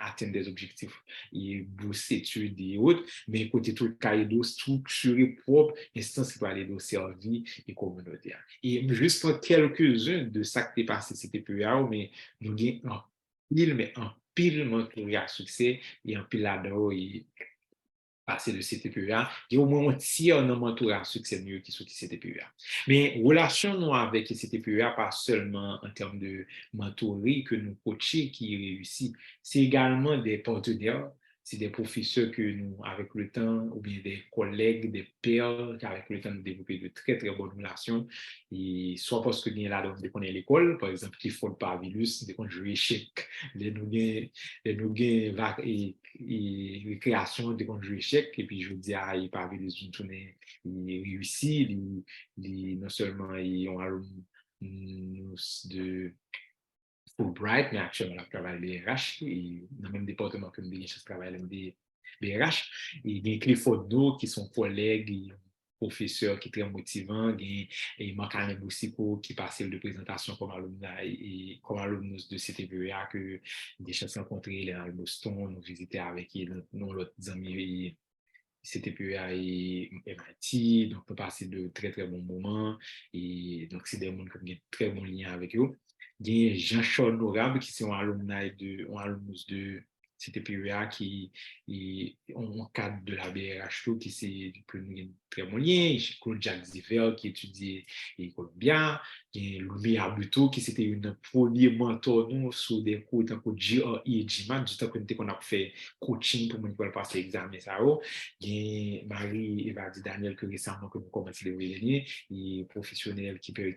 atteindre des objectifs et bourse études et autres, mais côté tout le cahier d'eau structuré propre, instance qui va aller dans servir et communautaire. Et juste pour quelques-uns de ça qui est passé, c'était plus rare, mais nous avons un pile, mais un pile mentorat à succès et un pile là-dedans et passer de CTPEA, il y a au moins un tiers dans mentorat succès mieux qui sont CTPEA. Mais relation nous avec CTPEA, pas seulement en termes de mentoring que nous coachons qui réussit, c'est également des partenaires, c'est des professeurs que nous, avec le temps, ou bien des collègues, des pairs, qui avec le temps, nous développer de très, très bonnes relations. Et soit parce que nous là, dès qu'on est à l'école, par exemple, qui font le parvilus, dès qu'on joue échec, les nous et récréation dès qu'on joue échec, et puis je dis, ah, il parle une tournée, il réussit, non seulement ils ont un de Fulbright, mais actuellement, on travaille les RH, et dans le même département que nous, je travaille des RH, et il y a Clifford Do, qui sont collègues, professeurs qui sont très motivants, et Marc-Alain Boussico, qui passe de présentation comme alumni et comme alumnus de CTVEA, que des chances rencontrées à Boston, nous visiter avec nos autres amis CTPEA et MIT, donc on peut passer de très très bons moments et donc c'est des gens qui ont de très bons liens avec eux. Il y a Jean-Charles Norable qui sont alumnus de CTPEA qui est en cadre de la BRH qui c'est très bon lien. Claude Jacques Ziver qui étudie et Columbia. Il y a Louis Abuto qui c'était une premier mentor nous sur des cours tant que GRE et GMAT, du temps qu'on a fait coaching pour nous passer l'examen ça. Il y a Marie Evadi Daniel que récemment que nous commençons à revenir, et professionnel qui peut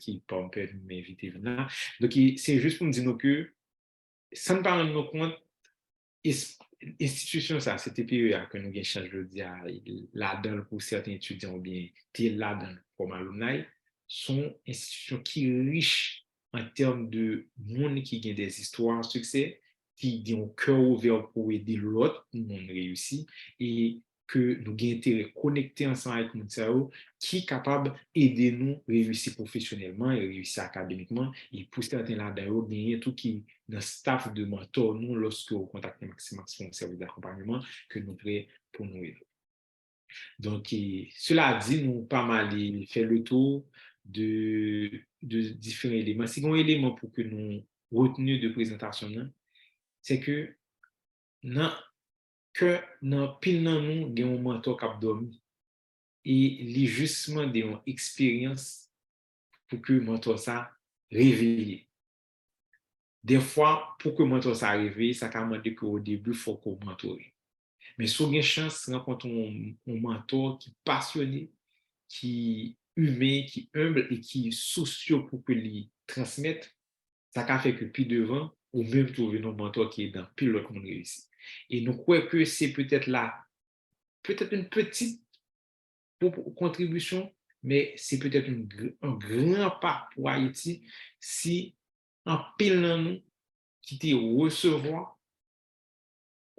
m'inviter là. Donc, c'est juste pour nous dire que, sans parler de nos comptes, institution ça, c'était PEA que nous avons changé de dire là-dedans pour certains étudiants ou bien là-dedans comme alumni, sont institutions qui sont riches en termes de monde qui a des histoires de succès, qui ont un cœur ouvert pour aider l'autre, monde réussi, et que nous avons intérêt connecter ensemble avec nous, qui est capable d'aider nous à réussir professionnellement et réussir académiquement, et pour certains là-dedans, gagner tout qui dans le staff de mentor, nous, lorsque vous contactez Maximax pour un service d'accompagnement, que nous prêts pour nous aider. Donc, cela dit, nous pas mal fait le tour de différents éléments. Si un élément pour que nous retenions de présentation, c'est que dans pile dans nous, il y a un mentor qui a dormi. Et les justement des expériences pour que le mentor ça réveille. Des fois, pour que le mentor ça réveille, ça a demandé qu'au début, il faut qu'on mentor. Mais si on a une chance de rencontrer un mentor qui est passionné, qui est humain, qui est humble et qui est soucieux pour que lui transmette, ça a fait que plus devant, ou même trouver un mentor qui est dans pile l'autre monde réussi. Et nous croyons que c'est peut-être là, peut-être une petite contribution, mais c'est peut-être un grand pas pour Haïti si en pile nous qui te recevoir,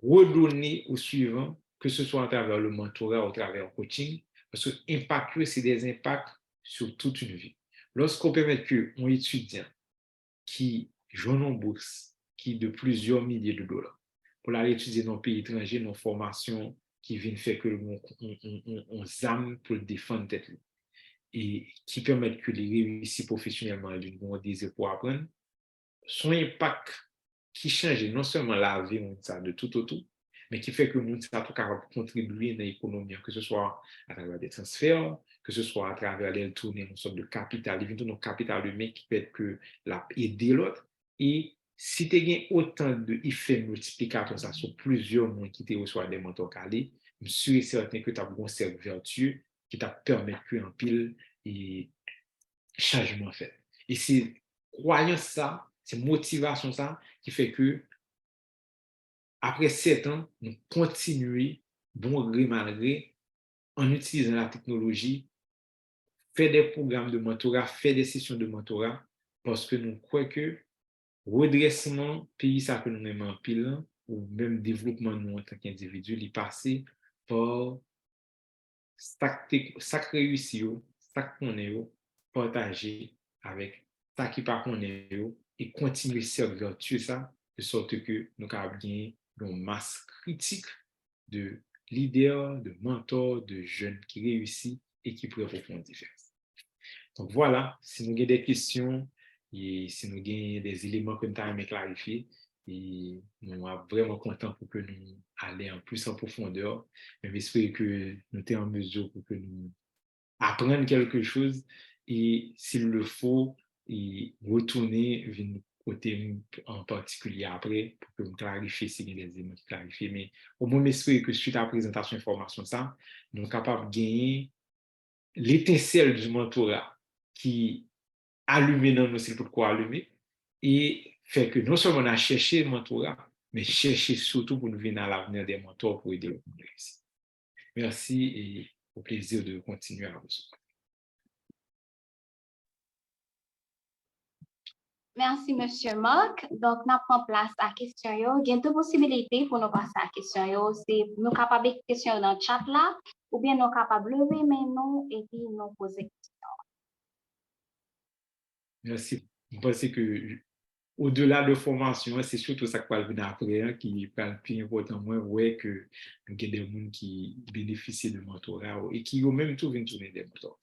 redonner au suivant, que ce soit à travers le mentorat ou à travers le coaching, Parce que impact, c'est des impacts sur toute une vie. Lorsqu'on permet qu'un étudiant qui joue en bourse, qui de plusieurs milliers de dollars, pour aller étudier dans un pays étranger, dans une formation qui vient faire que on zame pour défendre tête et qui permettent que les réussissent professionnellement et ont des pour apprendre, son impact qui change non seulement la vie de tout au tout, mais qui fait que nous sommes capables de contribuer dans l'économie, que ce soit à travers des transferts, que ce soit à travers les retourner une sorte de capital, évidemment, capital humain qui fait que la aider l'autre. Et si tu as autant d'effets multiplicateurs ça, sur plusieurs mois qui te reçoivent des mentors calés, je suis certain que tu as un cercle vertueux qui t'a permis qu'un pile et changement fait. Et c'est croyance ça, c'est motivation ça qui fait que après 7 ans, nous continuons, bon gré mal gré, en utilisant la technologie, faire des programmes de mentorat, faire des sessions de mentorat, parce que nous croyons que redressement, pays ça que nous aimons en pile, ou même développement nous en tant qu'individu, il passe par ça réussit, ça qu'on est, partager avec ça qui pas qu'on est, et continuer à servir tout ça, de sorte que nous avons bien une masse critique de leaders, de mentors, de jeunes qui réussissent et qui pourraient faire une différence. Donc voilà, si nous avons des questions et si nous avons des éléments que nous avons clarifier, et nous sommes vraiment contents pour que nous allions plus en profondeur, mais j'espère que nous sommes en mesure pour que nous apprendre quelque chose et s'il le faut, et retourner vers une côté en particulier après pour que vous clarifiez si il y a des éléments qui clarifient. Mais au moins, j'espère que suite à la présentation d'information, ça, nous sommes capables de gagner l'étincelle du mentorat qui allume dans nous, c'est pourquoi allumer, et fait que non seulement on a cherché le mentorat, mais chercher surtout pour nous venir à l'avenir des mentors pour aider le monde. Merci et au plaisir de continuer à vous. Merci, Monsieur Marc. Donc, nous prenons place à la question. Il y a deux possibilités pour nous passer à la question. C'est nous capables de question dans le chat là, ou bien nous capables de lever mais non et puis nous poser. Merci. Je pense que au-delà de formation, c'est surtout ça qui va venir après, hein, qui est plus important, moi, ouais, que nous avons des gens qui bénéficient de mentorat et qui ont même tout viennent tourner des mentors.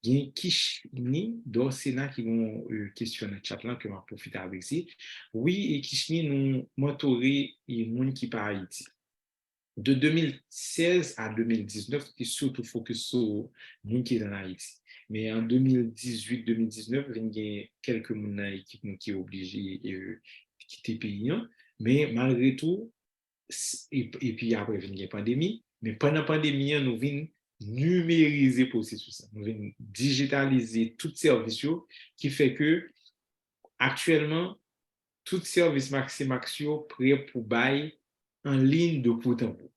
Il y a Kishni, donc c'est là qui ont questionné le chat là, que m'a profité avec ici. Oui, et Kishni nous mentoré et monde qui par Haïti. De 2016 à 2019, qui surtout focus sur nous qui est dans Haïti. Mais en 2018-2019, il y a quelques personnes qui sont obligés de quitter le pays. Mais malgré tout, et puis après, il y a la pandémie. Mais pendant la pandémie, nous venons numériser le processus. Nous venons digitaliser tout service qui fait que actuellement, tout service Maxio prêt pour bail en ligne de bout en bout.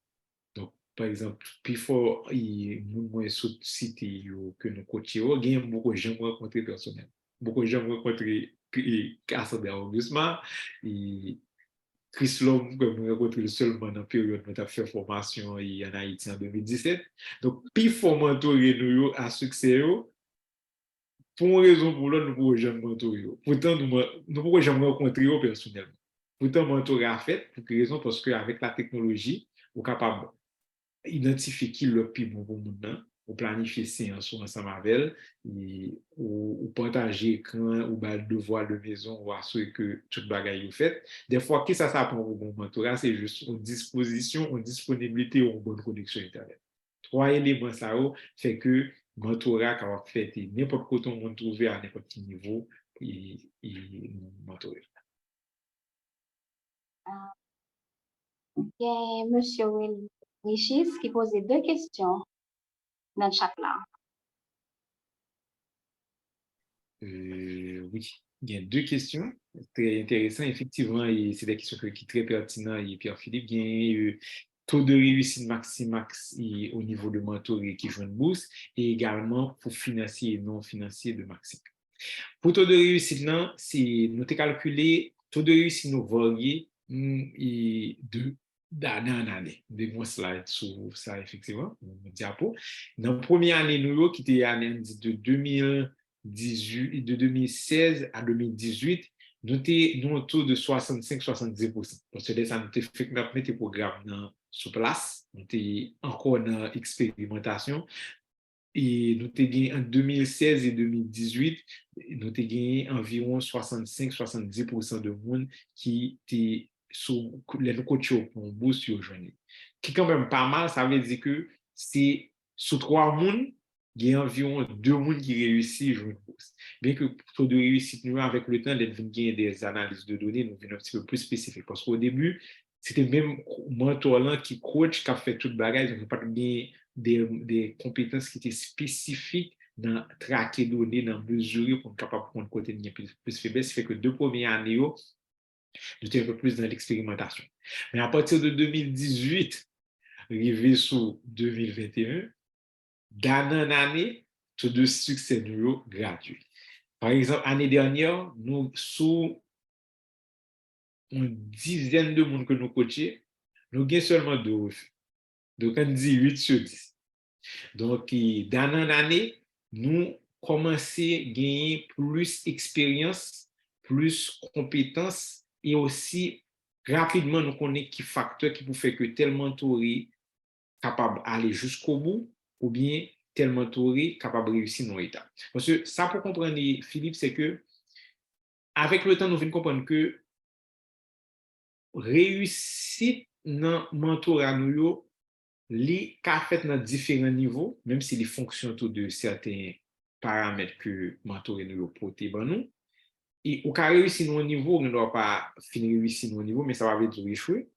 Donc, par exemple, before nous cité que nous coachons, il y a beaucoup de gens rencontrés personnellement. Beaucoup de gens rencontrés Cassandra Augustin et Chris Lom, que nous rencontrés seulement dans la période où nous avons fait formation en Haïti en 2017. Donc, before mentorer nous à succès, pour une raison pour l'autre, nous ne pouvons jamais mentorer. Pourtant, nous ne pouvons jamais rencontrer personnellement. Pourtant, mentorer a fait, pour quelle raison? Parce qu'avec la technologie, on est capable identifier qui est le plus bon pour nous, ou planifier séance ensemble avec elle, ou partager écran, ou le devoir de maison, ou assurer que tout le bagage est fait. Des fois, qu'est-ce que ça prend pour bon mentorat? C'est juste une disposition, une disponibilité ou une bonne connexion Internet. Trois éléments, ça fait que mentorat, quand on fait n'importe quoi on peut trouver à n'importe quel niveau, et mentorer. Il y a Monsieur Richis qui posait deux questions dans le chat là. Oui, il y a deux questions très intéressantes. Effectivement, et c'est des questions qui sont très pertinentes. Et Pierre-Philippe, il y a taux de réussite max au niveau de mentorat qui joue une bourse et également pour financier et non financier de Maxime. Pour taux de réussite, c'est nous calculé taux de réussite nous varier de d'année en année. De mon slide sur ça, effectivement, mon diapo. Dans la première année, nous, qui était année de 2018, de 2016 à 2018, nous avons un taux de 65-70%. Parce que ça nous a fait que nous avons mis des programmes sur place, nous étions encore dans l'expérimentation. Et nous avons gagné en 2016 et 2018, nous avons gagné environ 65-70% de monde qui étaient sur les coachs pour un bourse sur journée. Qui est quand même pas mal, ça veut dire que c'est sur 3 monde, il y a environ 2 monde qui réussissent à jouer une bourse. Bien que pour taux de réussite, nous, avec le temps, nous gagner des analyses de données, nous venons un petit peu plus spécifiques. Parce qu'au début, c'était même mentor là qui coach, qui a fait toute bagage, on n'a pas gagné des compétences qui étaient spécifiques dans traquer données, dans mesurer pour être capable de prendre côté de plus faiblesse, ce qui fait que 2 premières années, nous étions un peu plus dans l'expérimentation. Mais à partir de 2018, arrivé sur 2021, d'année en année, tout de succès nous gradué. Par exemple, l'année dernière, nous, sous une dizaine de monde que nous coachions, nous avons seulement 12. Donc, on dit 8 sur 10. Donc, d'année en année, nous commençons à gagner plus d'expérience, plus de compétences et aussi rapidement nous connaissons qui facteur qui peut faire que tel mentoré capable d'aller jusqu'au bout ou bien tel mentoré capable de réussir nos étapes. Parce que ça, pour comprendre, Philippe, c'est que avec le temps, nous venons comprendre que réussite dans le mentorat, nous, les cas fait dans différents niveaux, même si les fonctionnent autour de certains paramètres que mentoré nous porté ban nous. Et au cas réussir nos niveaux, on ne doit pas finir réussir nos niveaux, mais ça va être échouer.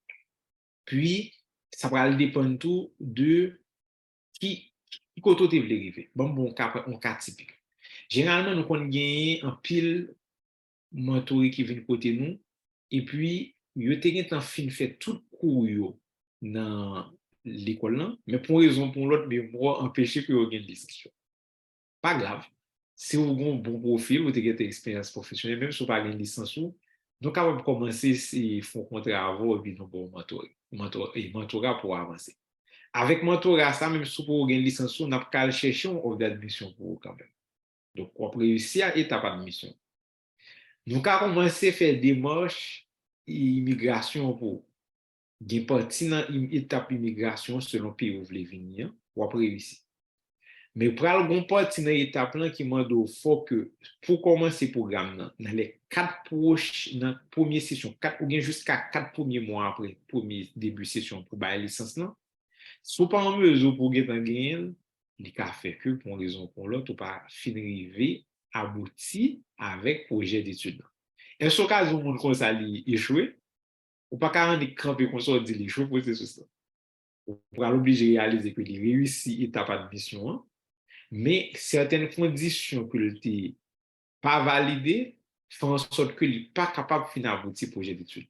Puis, ça va dépendre tout de qui côté tu veux arriver. Bon, cas typique. Généralement, nous avons gagné un pile mentoré qui vient côté nous, et puis, yo te gen tan fin fait tout cours yo dans l'école là, mais pour une raison pour l'autre, mais moi empêcher que yo gen licence. Pas grave. Si vous avez un bon profil, vous avez une expérience professionnelle, même si vous n'avez pas de licence, donc capable de commencer si font contrat avant et puis nous bon mentorat pour avancer. Avec mentorat ça, même si vous avez une licence, on n'a pas chercher une offre d'admission pour vous quand même. Donc on peut réussir à étape d'admission. Nous avons commencé à faire des démarches immigration pour gen parti dans étape immigration selon pays où vous voulez venir ou après réussir. Mais pour aller parti dans étape là qui m'a dit faut que pour commencer le programme dans les 4 proches dans première session 4 ou bien jusqu'à 4 premiers mois après premier début session pour bailler licence là si pas en mesure pour gagner il ka fait que pour une raison pour l'autre ou pas finir abouti avec projet d'études. Est-ce que vous monde comme ça échoué ou pas quand on camper comme ça on dit les choses processus là. On va l'obliger à réaliser que il réussit étape admission hein, mais certaines conditions que le pas validées font en sorte qu'il n'est pas capable de finir aboutir projet d'études.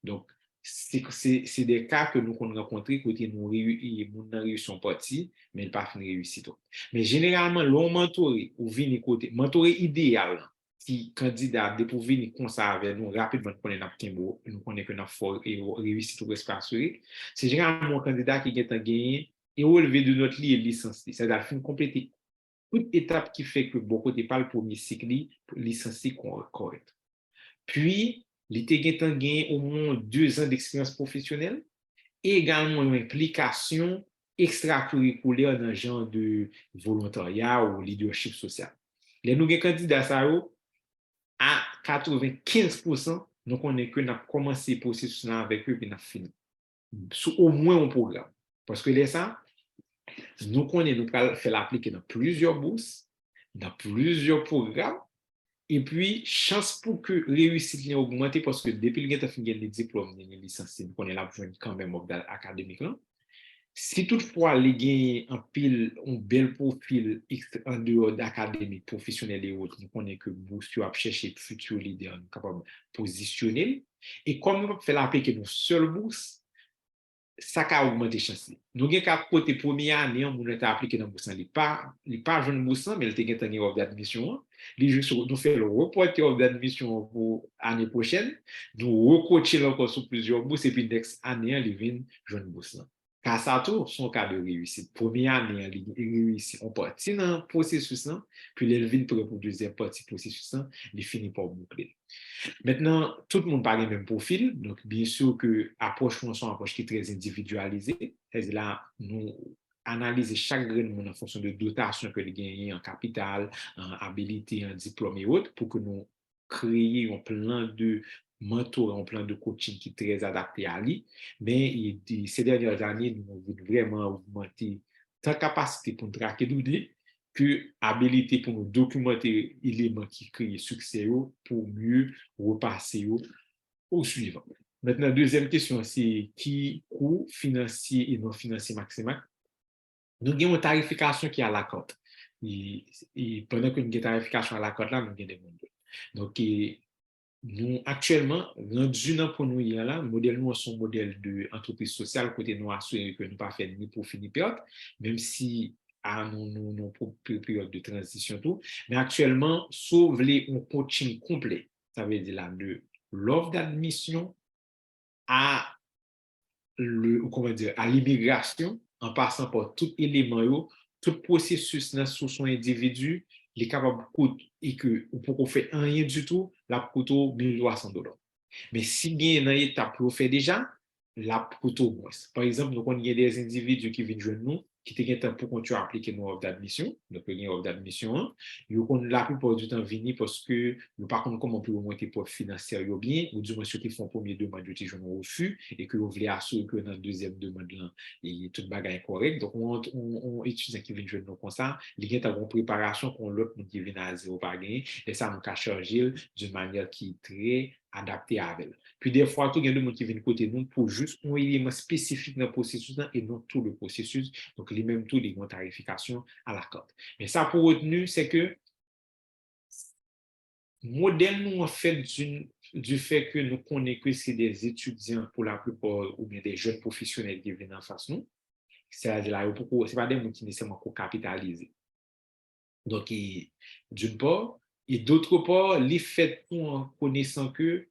Donc, c'est des cas que nous avons rencontrés côté nous réussi en partie, mais il pas fini réussi tout. Mais généralement, l'on mentoré ou vini côté, mentoré idéal, qui candidat de pour venir comme ça avec nous rapidement, nous connaît que nous fort et réussi tout reste assuré, c'est généralement un candidat qui est gagné et relevé de notre licence. C'est-à-dire fin compléter toute étape qui fait que beaucoup de pas le premier cycle licencié correct. Puis, il a gagné au moins 2 ans d'expérience professionnelle et également une implication extracurriculaire dans le genre de volontariat ou leadership social. Les nouveaux candidats, ça à 95%, nous connaissons que nous avons commencé le processus avec eux et nous avons fini. Sous au moins un programme. Parce que les ça, nous connaissons, nous fait l'appliquer dans plusieurs bourses, dans plusieurs programmes. Et puis, chance pour que réussite ait augmenté parce que depuis que tu as fini les diplômes, les licences, on est là pour quand même académique. Là. Si toutefois, les gains en pile, un bel profil en dehors d'académique, professionnel et autres, nous connaissons que vous avez cherché futur leader capable de positionner. Et comme on fait l'appliquer nos seules bourses, ça a augmenté chance. Nous avons qu'à côté première année, on a appliqué dans le bourse. Il pas jeune bourse, mais il était en offre d'admission. Nous faisons le reporter offre d'admission pour l'année prochaine. Nous recoachons encore sur plusieurs bourses et puis next année, il vient jeune bourse. Car ça tout, son cas de réussite. Première année, il réussit. On partit dans le processus, puis il vient pour la deuxième partie du processus, il finit par boucler. Maintenant, tout le monde parle du même profil, donc bien sûr que l'approche sont une approche qui est très individualisée. C'est là, nous analysons chaque grain de monde en fonction de dotation que les gagnent en capital, en habilité, en diplôme et autres, pour que nous créions un plan de mentor, un plan de coaching qui est très adapté à lui. Mais ces dernières années, nous avons vraiment augmenté ta capacité pour traquer d'idées que habilité pour nous documenter les éléments qui créent succès pour mieux repasser au suivant. Maintenant, deuxième question, c'est qui coût financier et non financier maximal? Nous avons une tarification qui est à la cote. Et pendant que nous avons une tarification à la cote, là, nous avons des mondes. Donc, nous, actuellement, rendu dans pour nous, là, le modèle, nous, c'est un modèle d'entreprise sociale, côté nous assurer que nous ne pas faire ni profit ni perte, même si nous période de transition tout. Mais actuellement, sauve les un coaching complet. Ça veut dire là, de l'offre d'admission à à l'immigration, en passant par tout élément, tout processus sous son individu, il est capable de coûter et que pour qu'on fait rien du tout, la coûte $1,300. Mais si bien dans l'étape que vous faites déjà, la coûte moins. Par exemple, nous avons des individus qui viennent joindre nous, qui te temps pour continuer à appliquer nos offres d'admission, donc il y a offre d'admission, la plupart du temps venir parce que nous par contre comment on peut remonter pour financer bien, ou du moins ceux qui font premier demande de gens au refus et que vous voulez assurer que dans la deuxième demande là, et toute bagaille est correcte. Donc on étudiant qui viennent joindre nous comme ça, les gens ont une préparation qu'on l'autre qui vient à zéro pas gagner et ça nous a chargé d'une manière qui est très adaptée à elle. Puis des fois, il y a des gens qui viennent côté nous pour juste un élément spécifique dans le processus et non tout le processus. Donc, les mêmes taux de tarification à la carte. Mais ça, pour retenir, c'est que modèle nous en fait du fait que nous connaissons que c'est des étudiants pour la plupart ou bien des jeunes professionnels qui viennent en face nous. C'est-à-dire là, c'est pas des gens qui nécessairement capitalisés. Donc, d'une part, et d'autre part, les faits en connaissant que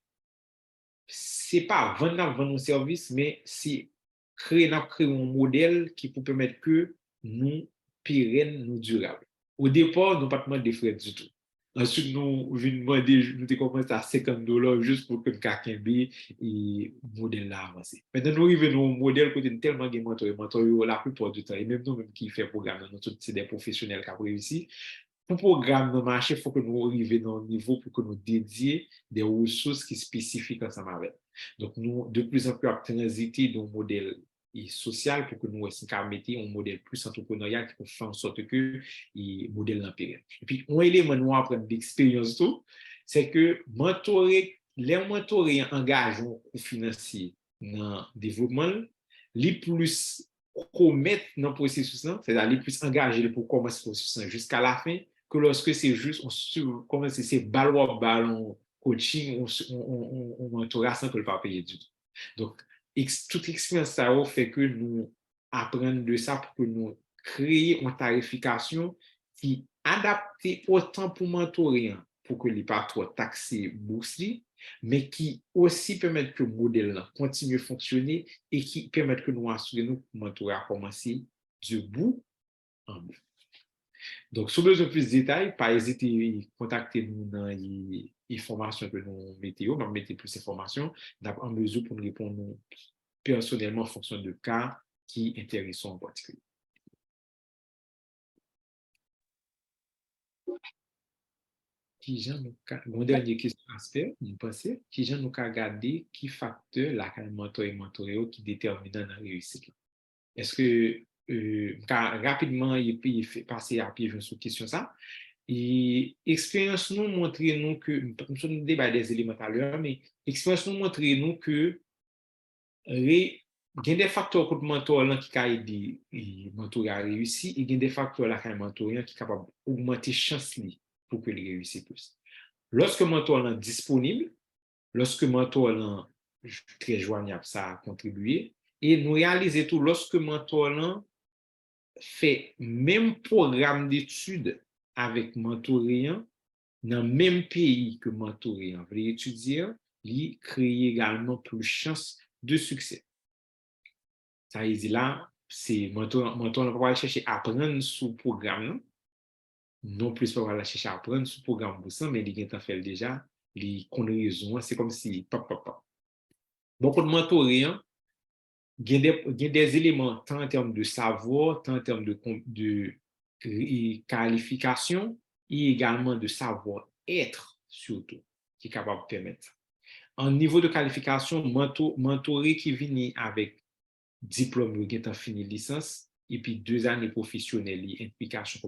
c'est pas vendre nos services, mais c'est créer un modèle qui peut permettre que nous pérennes, nous durables. Au départ, nous pas demander des frais du tout. Ensuite, nous demander, nous te commencé à $50 juste pour que nous caquembe et modèle là avancé. Maintenant, nous arrivons au modèle côté tellement de mentor, la plupart du temps, et même nous même qui fait programme, nous c'est des professionnels qui ont réussi. Pour programme de marché, il faut que nous arrivions à un niveau pour que nous dédions des ressources qui sont spécifiques ensemble avec. Donc, nous, de plus en plus, à transiter d'un modèle social pour que nous aussi mettre un modèle plus entrepreneurial qui peut faire en sorte que le modèle l'empire. Et puis, un élément nous apprendre d'expérience tout, c'est que les mentorés engagement financier dans le développement, les plus commettre dans le processus, c'est-à-dire les plus engagés pour commencer le processus jusqu'à la fin, que lorsque c'est juste, on commence c'est ballon coaching, on mentorat sans que le pas payer du tout. Donc, toute expérience ça fait que nous apprenons de ça pour que nous créions une tarification qui est adaptée autant pour mentorer, pour que les pas trop taxés boursiers, mais qui aussi permettent que le modèle continue à fonctionner et qui permettent que nous assurions que le mentorat a commencé du bout en bout. Donc, si vous avez plus de détails, pas hésiter à contacter nous dans les formations que nous mettons, nous mettons plus d'informations en mesure pour nous répondre personnellement en fonction de cas qui intéressent en particulier. Mon dernière question aspect, vous pensez, qui j'en nous regarder qui facteur la mentor et mentoré qui détermine la réussite? Est-ce que rapidement, il peut passer à pied sur question ça? Et expérience nous montre nous que, nous sommes débat des éléments à l'heure, mais expérience nous montre nous que il y a des facteurs que le mentor qui a aidé le mentor à réussir et il y a des facteurs là qui a mentor qui est capable d'augmenter chance pour que il réussisse plus. Lorsque le mentor est disponible, lorsque le mentor est très joignable, ça a contribué. Et nous réalisons tout, lorsque mentor là fait même programme d'études avec mentoriant, dans le même pays que mentoriant veut étudier, il crée également plus de chances de succès. Ça veut dire là, c'est mentor va chercher à apprendre sous programme, non plus pas aller chercher à apprendre sous programme pour ça, mais il a fait déjà, il connaît raison, c'est comme si pop pop pop. Donc pour le mentoriant, il y a des éléments tant en termes de savoir, tant en termes de qualification et également de savoir-être surtout qui est capable de permettre. En niveau de qualification, mentoré qui vient avec diplôme qui est fini licence et puis 2 années professionnelles, implication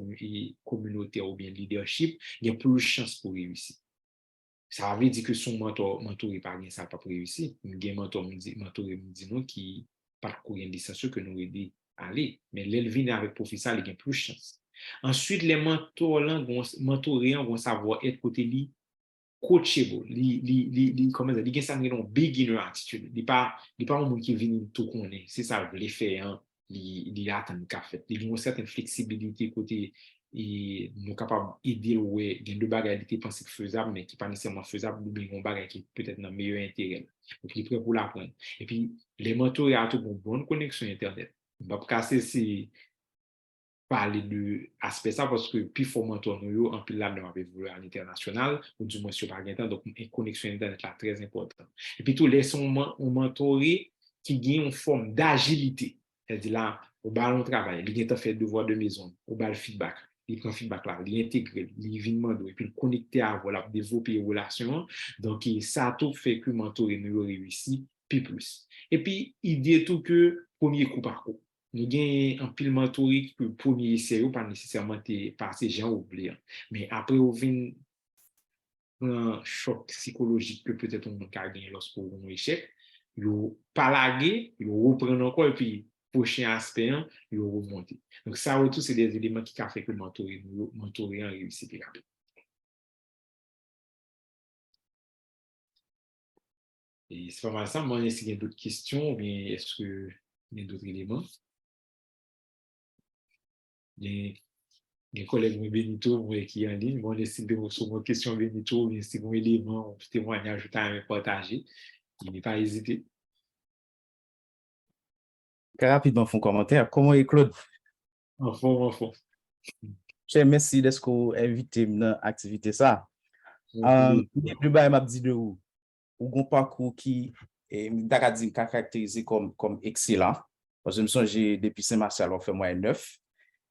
communautaire ou bien leadership, il y a plus de chances pour réussir. Ça veut dire que son mentor n'est pas bien, ça n'a pas réussi. Il y a un mentor qui parcourt une licence que nous aidons à aller. Mais l'élevin avec professeur, il y a plus de chance. Ensuite, les mentors vont savoir être côté lui coachable, comment dire, il y a ça une beginner attitude. Il n'est pas un monde qui vient tout connaître. C'est ça, il fait, hein, il attend le café. Il y a une certaine flexibilité côté et nous capables d'aider ouais il y a deux bagages qui pensent faisable mais qui pas nécessairement faisable ou bien un bagage qui peut-être dans meilleur intérêt donc il est prêt pour l'apprendre et puis les mentors il y a tout une bonne connexion internet on va pas casser c'est parler de aspect ça parce que puis faut mentor nous en plus là nous avons voulu à l'international ou du moins sur par temps donc une connexion internet là très importante et puis tout les sont mentoré qui gagne une forme d'agilité c'est-à-dire là au ballon travail il a fait devoir de maison au bal feedback il prend feedback là, il intègre, il vient demander, et puis il connecter à voilà, développer une relation. Donc, ça tout fait que mentor nous réussit, puis plus. Et puis, il dit tout que premier coup par coup. Nous avons un pile mentoring que premier essai, pas nécessairement par ces gens oubliés. Mais après, on vient un choc psychologique que peut-être on a gagné lorsqu'on a un échec. Ils pas lagué, ils reprennent encore, et puis prochain aspect, ils remontent. Donc, ça, tout, c'est des éléments qui ont fait que le mentoring a réussi plus rapide. Et c'est pas mal ça. Moi, est-ce qu'il y a d'autres questions ou bien est-ce qu'il y a d'autres éléments? Les collègues Benito qui est en ligne, moi, si vous avez une question Benito, ou bien si vous avez un élément, un témoignage à partager, il n'est pas hésité. Très rapidement, font commentaire. Comment est Claude? En fond. Merci d'être invité dans l'activité ça. Le bail m'a dit de ou un parcours qui est caractérisé comme excellent. Parce que je me souviens depuis Saint-Martial, on fait moins 9.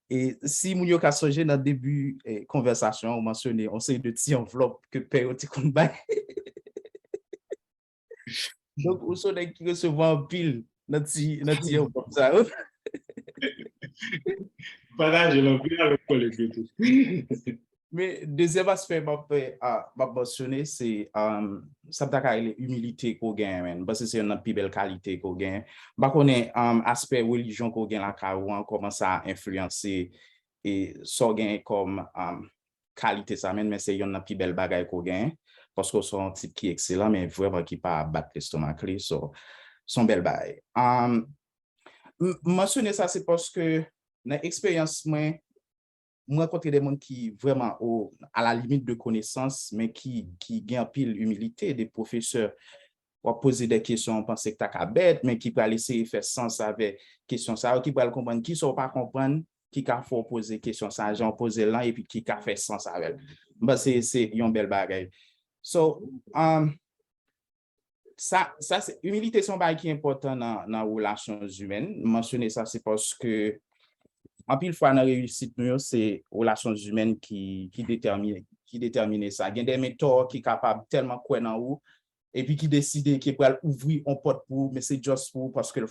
Et si vous avez songé dans le début de conversation, on mentionné, on sait de petits enveloppes que paye qu'on bail. Donc, vous savez qui recevoir un pile dans petit enveloppe ça. Partage l'envie avec collègue. Mais deuxième aspect m'a mentionné, c'est ça l'humilité qu'on gagne, parce que c'est une plus belle qualité qu'on gagne. Bah qu'on est aspect religion qu'on gagne là quand commence à influencer et ça gagne comme qualité ça mais c'est une plus belle bagaille qu'on gagne parce que c'est un type qui est excellent mais vraiment qui pas battre l'estomac clé son belle bagaille. Mentionner ça c'est parce que dans l'expérience moi rencontré des gens qui vraiment à la limite de connaissances, mais qui gagnent pile humilité, des professeurs pour poser des questions, on pense que t'as bête, mais qui peut laisser faire sens avec questions ça, qui peut comprendre, qui ne sont pas comprendre, qui a faut poser question ça, j'en poser là et puis qui a fait sens avec. Bah c'est une belle bagaille. So ça c'est humilité son bagage qui est important dans relations humaines. Mentionner ça c'est parce que en pile fois dans la réussite, c'est relations humaines qui détermine ça. Il y a des mentors qui sont capables tellement quoi dans vous et puis qui décident qu'ils peuvent ouvrir un porte pour, mais c'est juste parce qu'il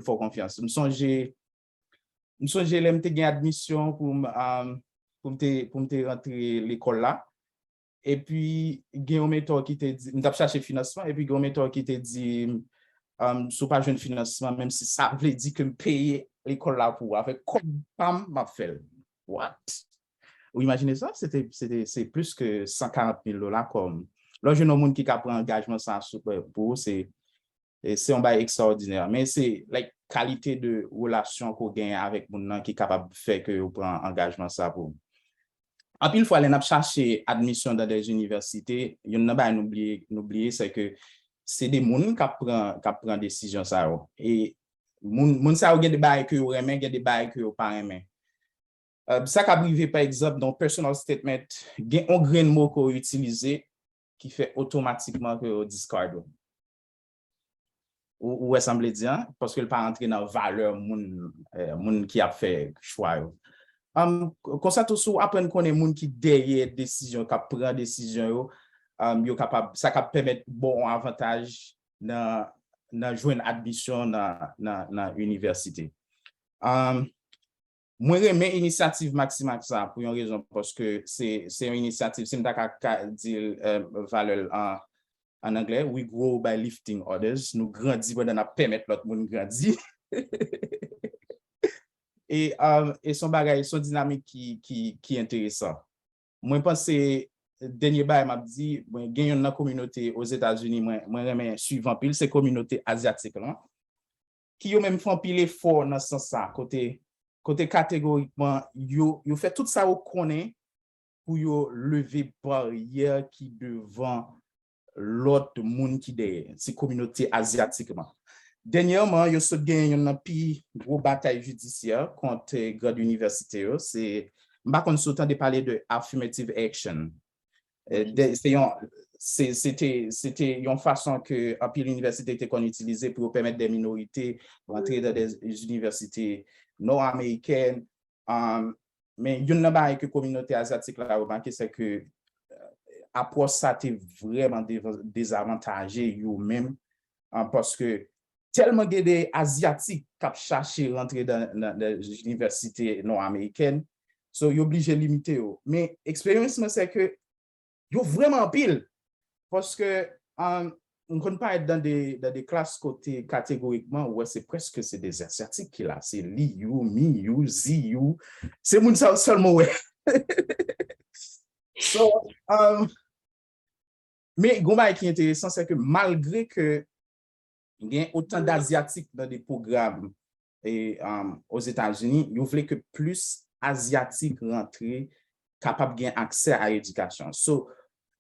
faut confiance. Je songe l'MT gain admission pour me rentrer l'école là. Et puis, il y a un mentor qui te dit, je cherché financement, et puis il y a un mentor qui te dit, sous pas jeune financement, même si ça veut dire que me payer l'école là pour avec comme pam m'a fait. What? Vous imaginez ça? C'est plus que 140 000 $ comme. Là, je n'ai pas de monde qui a pris un engagement sans pour c'est Et c'est un bail extraordinaire. Mais c'est la qualité de relation qu'on gagne avec mon nan qui est capable de faire que vous prenez engagement ça pour. En pile fois, les n'a cherché admission dans des universités, il y en a pas n'oublier c'est que c'est des gens qui prennent décision ça. Et moun ça ou gen des bail que ou remen, gen des bail que ou pas remen. Ça qui arrive par exemple dans personal statement, gen un grain de mot qu'on utilise qui fait automatiquement que discard. Ou semble dire parce que le pas rentrer dans valeur moun qui a fait choix. Comme ça tout sou apprendre connaître moun qui derrière décision qui prend décision yo capable ça capable permettre bon avantage dans joindre admission dans université. Moi remets initiative Maximax ça pour une raison parce que c'est une initiative c'est m'ta dire valeur en anglais, we grow by lifting others. Nous grandissons pendant permettre l'autre monde grandir. Et son bagage, son dynamique qui est intéressant. Moi, je pense que dernier bail m'a dit, il y a une communauté aux États-Unis, moi, je suivant pile, c'est communauté asiatique, là, qui ont même fait pile effort dans ce sens-là, côté catégoriquement, yo fait tout ça au connaît pour yo lever barrière qui devant l'autre monde qui est ces communautés asiatiques. Dernièrement, il y a une gros bataille judiciaire contre les grades universitaires. C'est, je ne sais pas de parler de affirmative action. C'était une façon que l'université était utilisée pour permettre des minorités d'entrer dans des universités nord-américaines. Mais il y a une communauté asiatique là, c'est que approche ça t'est vraiment désavantagé eux-mêmes parce que tellement des asiatiques qui cherchent à rentrer dans les universités nord-américaines, so ils obligés de limiter. Mais l'expérience c'est que ils vraiment pile parce que on ne peut pas être dans des classes côté catégoriquement où c'est presque c'est des asiatiques qui là, c'est Li You, Mi You, Zi You, c'est moun ça seulement ouais. So, mais ce qui est intéressant, c'est que malgré que il y a autant d'Asiatiques dans des programmes aux États-Unis, il voulait que plus Asiatiques rentrent capables de gagner accès à l'éducation. So,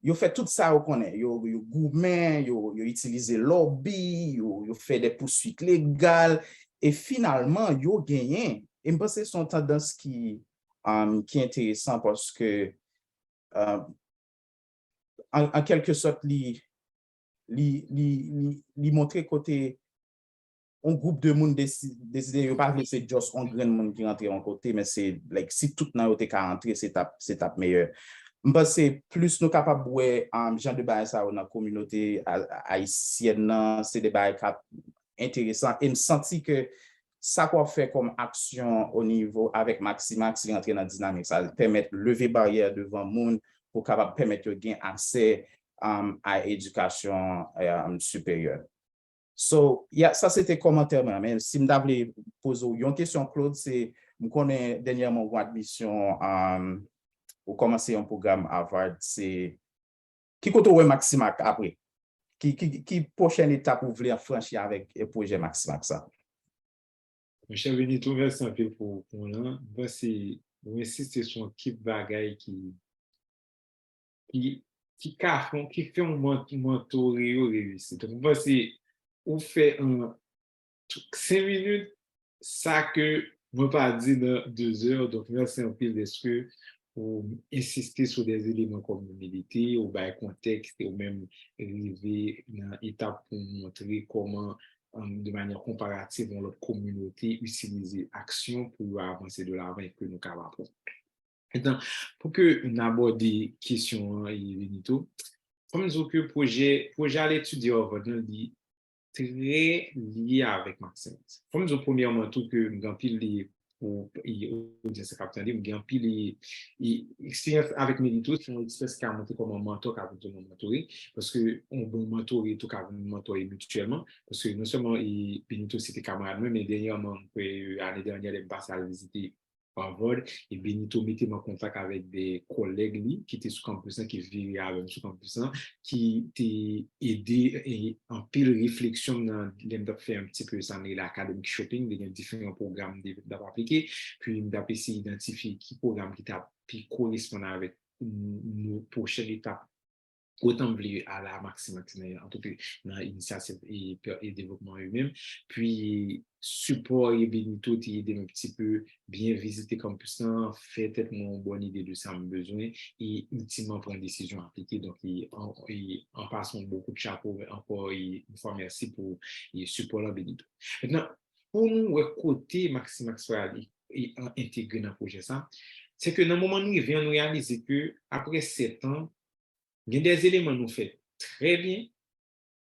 il fait tout ça, on connaît. Il gourmet, il utilise lobby, il fait des poursuites légales, et finalement, il gagne. Et je pense que c'est une tendance qui est intéressante parce que en quelque sorte, li montrer côté un groupe de monde décide de pas laisser juste un grand monde qui rentre en côté, mais c'est like si tout n'a été qu'à rentrer, c'est tape meilleur. C'est plus nous capables de genre de bail ça dans la communauté haïtienne, c'est des bails intéressants et me sentir que ça qu'on fait comme action au niveau avec Maximax qui rentre dans la dynamique, ça permet de lever barrière devant le monde pour capable permettre de gagner accès à l'éducation supérieure. So, ça c'était commentaire, mais si je voulais poser une question, Claude, c'est, je connais dernièrement une admission pour commencer un programme à Harvard, c'est, qui compte au Maximax après? Qui prochaine étape vous voulez franchir avec le projet Maximax ça? Michel Benito, merci un peu pour là. C'est, on insiste sur un type de bagaille qui fait un mentoré réussi. Donc, moi, c'est, on fait 5 minutes, ça que, moi, pas dire dans 2 heures, donc, merci un peu d'esprit pour insister sur des éléments comme l'humilité, ou bien contexte, ou même arriver dans l'étape pour montrer comment, de manière comparative, dans notre communauté, utiliser action pour avancer de l'avant et que nous capables. Maintenant, pour que nous abordions des questions, Benito, comme je dis que le projet à l'étude Harvard est très lié avec Maximax. Comme je dis premièrement, tout que nous avons pile pour expérience avec Benito, c'est une expérience qui a monté comme un mentor qui a monté mon mentoré, parce qu'on peut mentorer tout cas mentorer mutuellement, parce que non seulement Benito c'était camarade, mais dernièrement, l'année dernière, il est passé à visiter Harvard, et Benito mettait en contact avec des collègues qui étaient sur campus, qui vivaient avec sur campus, qui t'ont aidé et en pile réflexion dans fait un petit peu ça dans l'academic shopping, il y a différents programmes d'avoir appliqué, puis d'avoir essayé d'identifier qui programme qui correspond avec nos prochaines étapes autant voulu à la maximum en tout cas dans l'initiative et développement eux-mêmes. Puis, support et Benito t'aider un petit peu bien visiter campus, fait peut-être une bonne idée de ça, besoin et ultimement prendre une décision appliquée. Donc, en passant beaucoup de chapeau encore une fois merci pour le support à Benito. Maintenant, pour nous, côté Maximax et intégrer dans le projet, ça, c'est que dans le moment où nous vient réaliser que après 7 ans, il y a des éléments nous fait très bien,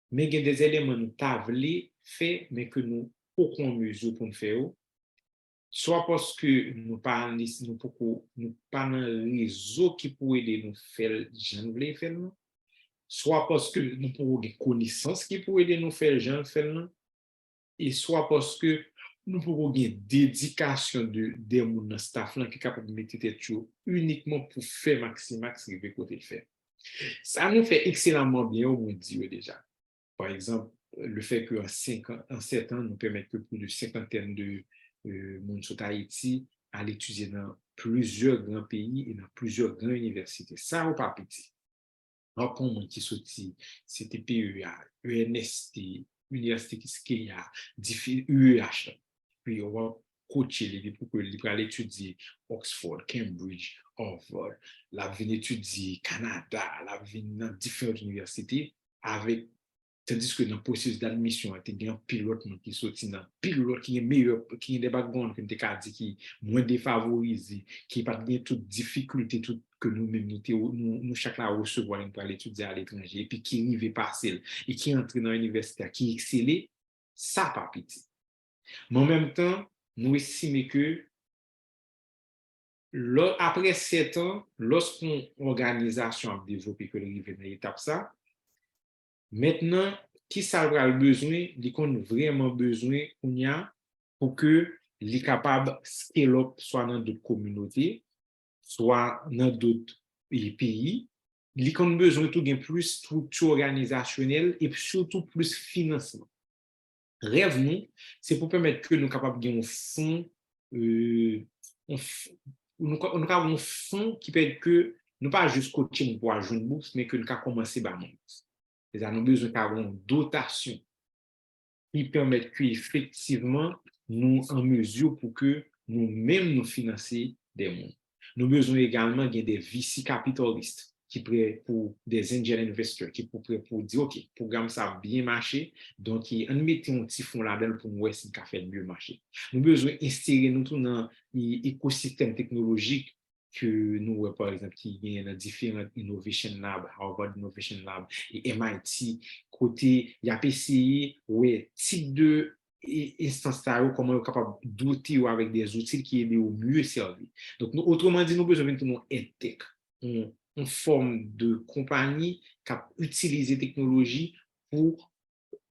mais il y a des éléments nous tablés fait, mais que nous aucun mesure pour nous faire. Soit parce que nous pas nous pas dans le réseau qui pourrait aider nous faire j'en voulais faire, soit parce que nous pouvons des connaissances qui pourraient aider nous faire j'en faire, et soit parce que nous pouvons une dédication de des gens dans staff là qui est capable de mettre tête uniquement pour faire maximax ce que côté le faire. Ça nous fait excellemment bien au monde déjà. Par exemple, le fait qu'en 7 ans, nous permettent que plus de cinquantaine de monde sur Haïti à étudier dans plusieurs grands pays et dans plusieurs grandes universités. Ça, ou pas petit. Alors, pour moi qui sorti, c'était PEA, ENST, Université Kiskeya, UEH, puis on va coacher les pour que les pour aller étudier Oxford, Cambridge, Harvard, la venir étudier Canada, la venir dans différentes universités avec tandis que dans le processus d'admission, il y a un pilote qui sorti dans pilote qui est meilleur, qui est des backgrounds qui est moins défavorisé, qui n'a pas de toute difficulté tout que nous-mêmes, nous chacun recevoir pour aller étudier à l'étranger, et puis qui arrive passer, et qui entre dans l'université, qui excelle, ça pas petit. Mais en même temps, nous estimons que après 7 ans, lorsqu'une organisation a développé que l'arrivée dans l'étape ça, maintenant, qui ça aura le besoin, il qu'on a vraiment besoin pour que les capables scale up soit dans d'autres communautés, soit dans d'autres pays, ils ont besoin de plus structure organisationnelle et surtout plus financement. Rêve nous, c'est pour permettre que nous capables de un fonds, nous avons un fonds qui peut être que nous pas juste coacher pour avoir une bourse, mais que nous avons commencé par une bourse. Nous avons besoin d'avoir une dotation qui permet qu'effectivement, nous en mesure pour que nous-mêmes nous financer des mondes. Nous avons besoin également de des VC capitalistes qui prêt pour des angel investors, qui prêt pour dire, OK, le programme ça a bien marché, donc on met un petit fonds là-dedans pour voir si ça fait mieux marcher. Nous avons besoin d'insérer nous tout dans l'écosystème technologique que nous, par exemple, qui y a différents Innovation Lab, Harvard Innovation Lab et MIT, côté, il y a PCI, ouais, type de instance comment on est capable d'outils avec des outils qui aident au mieux servir. Donc, autrement dit, nous besoin maintenant intègre une forme de compagnie qui a utilisé technologie pour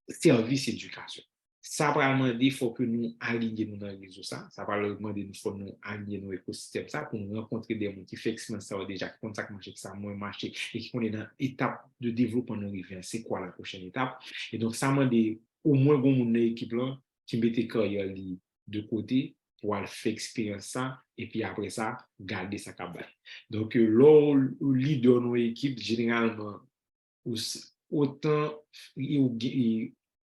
service éducation. Ça va demander il faut que nous alignions dans le réseau ça va demander il faut nous aligner nos écosystèmes ça pour nous rencontrer des gens qui font expérience ça déjà qui contact marché ça moins marché et qui sont dans l'étape de développement de rivière c'est quoi la prochaine étape et donc ça m'a dit au moins bon mon équipe là qui mettait carrière de côté pour aller faire expérience ça et puis après ça garder sa cabane donc le leader de nos équipes généralement autant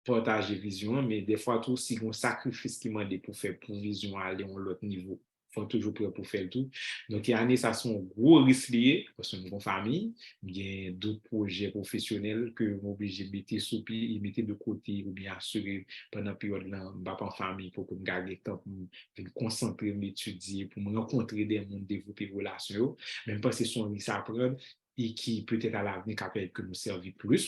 partager vision, mais des fois tout si on sacrifice qui m'a dit pour faire pour vision aller à l'autre niveau, faut toujours prêt pour faire tout. Donc il y a ça sont gros risques liés parce que nous avons famille, il y a d'autres projets professionnels que vous obligé de mettre sous pied et mettre de côté ou bien assurer pendant la période là, pas en famille pour que me garder le temps pour me concentrer, m'étudier, pour me rencontrer des gens, développer des relations, même pas si son risque à prendre et qui peut-être à l'avenir capable que nous servir plus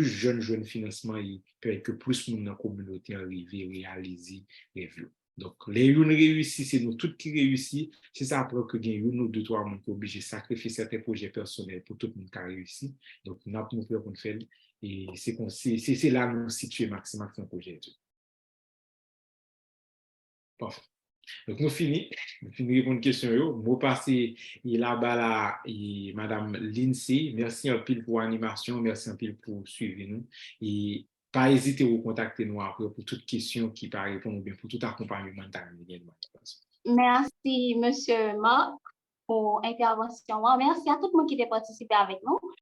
jeunes financement et peut-être que plus monde dans la communauté arriver réaliser les vues. Donc, les uns réussissent, c'est nous tous qui réussissent. C'est ça après que gagne une ou deux, trois monde qui obligés de sacrifier certains projets personnels pour tout le monde qui a réussi. Donc, nous avons fait qu'on fait et c'est là nous situer maximum dans le projet. Parfait. Donc, nous finissons de répondre aux questions. Moi, passé là-bas, là, et Madame Lindsay, merci un pile pour l'animation, merci un pile pour suivre nous. Et pas hésiter à vous contacter nous après pour toutes questions qui paraissent répondre ou bien pour tout accompagnement. Merci, Monsieur Marc, pour l'intervention. Merci à tout le monde qui a participé avec nous.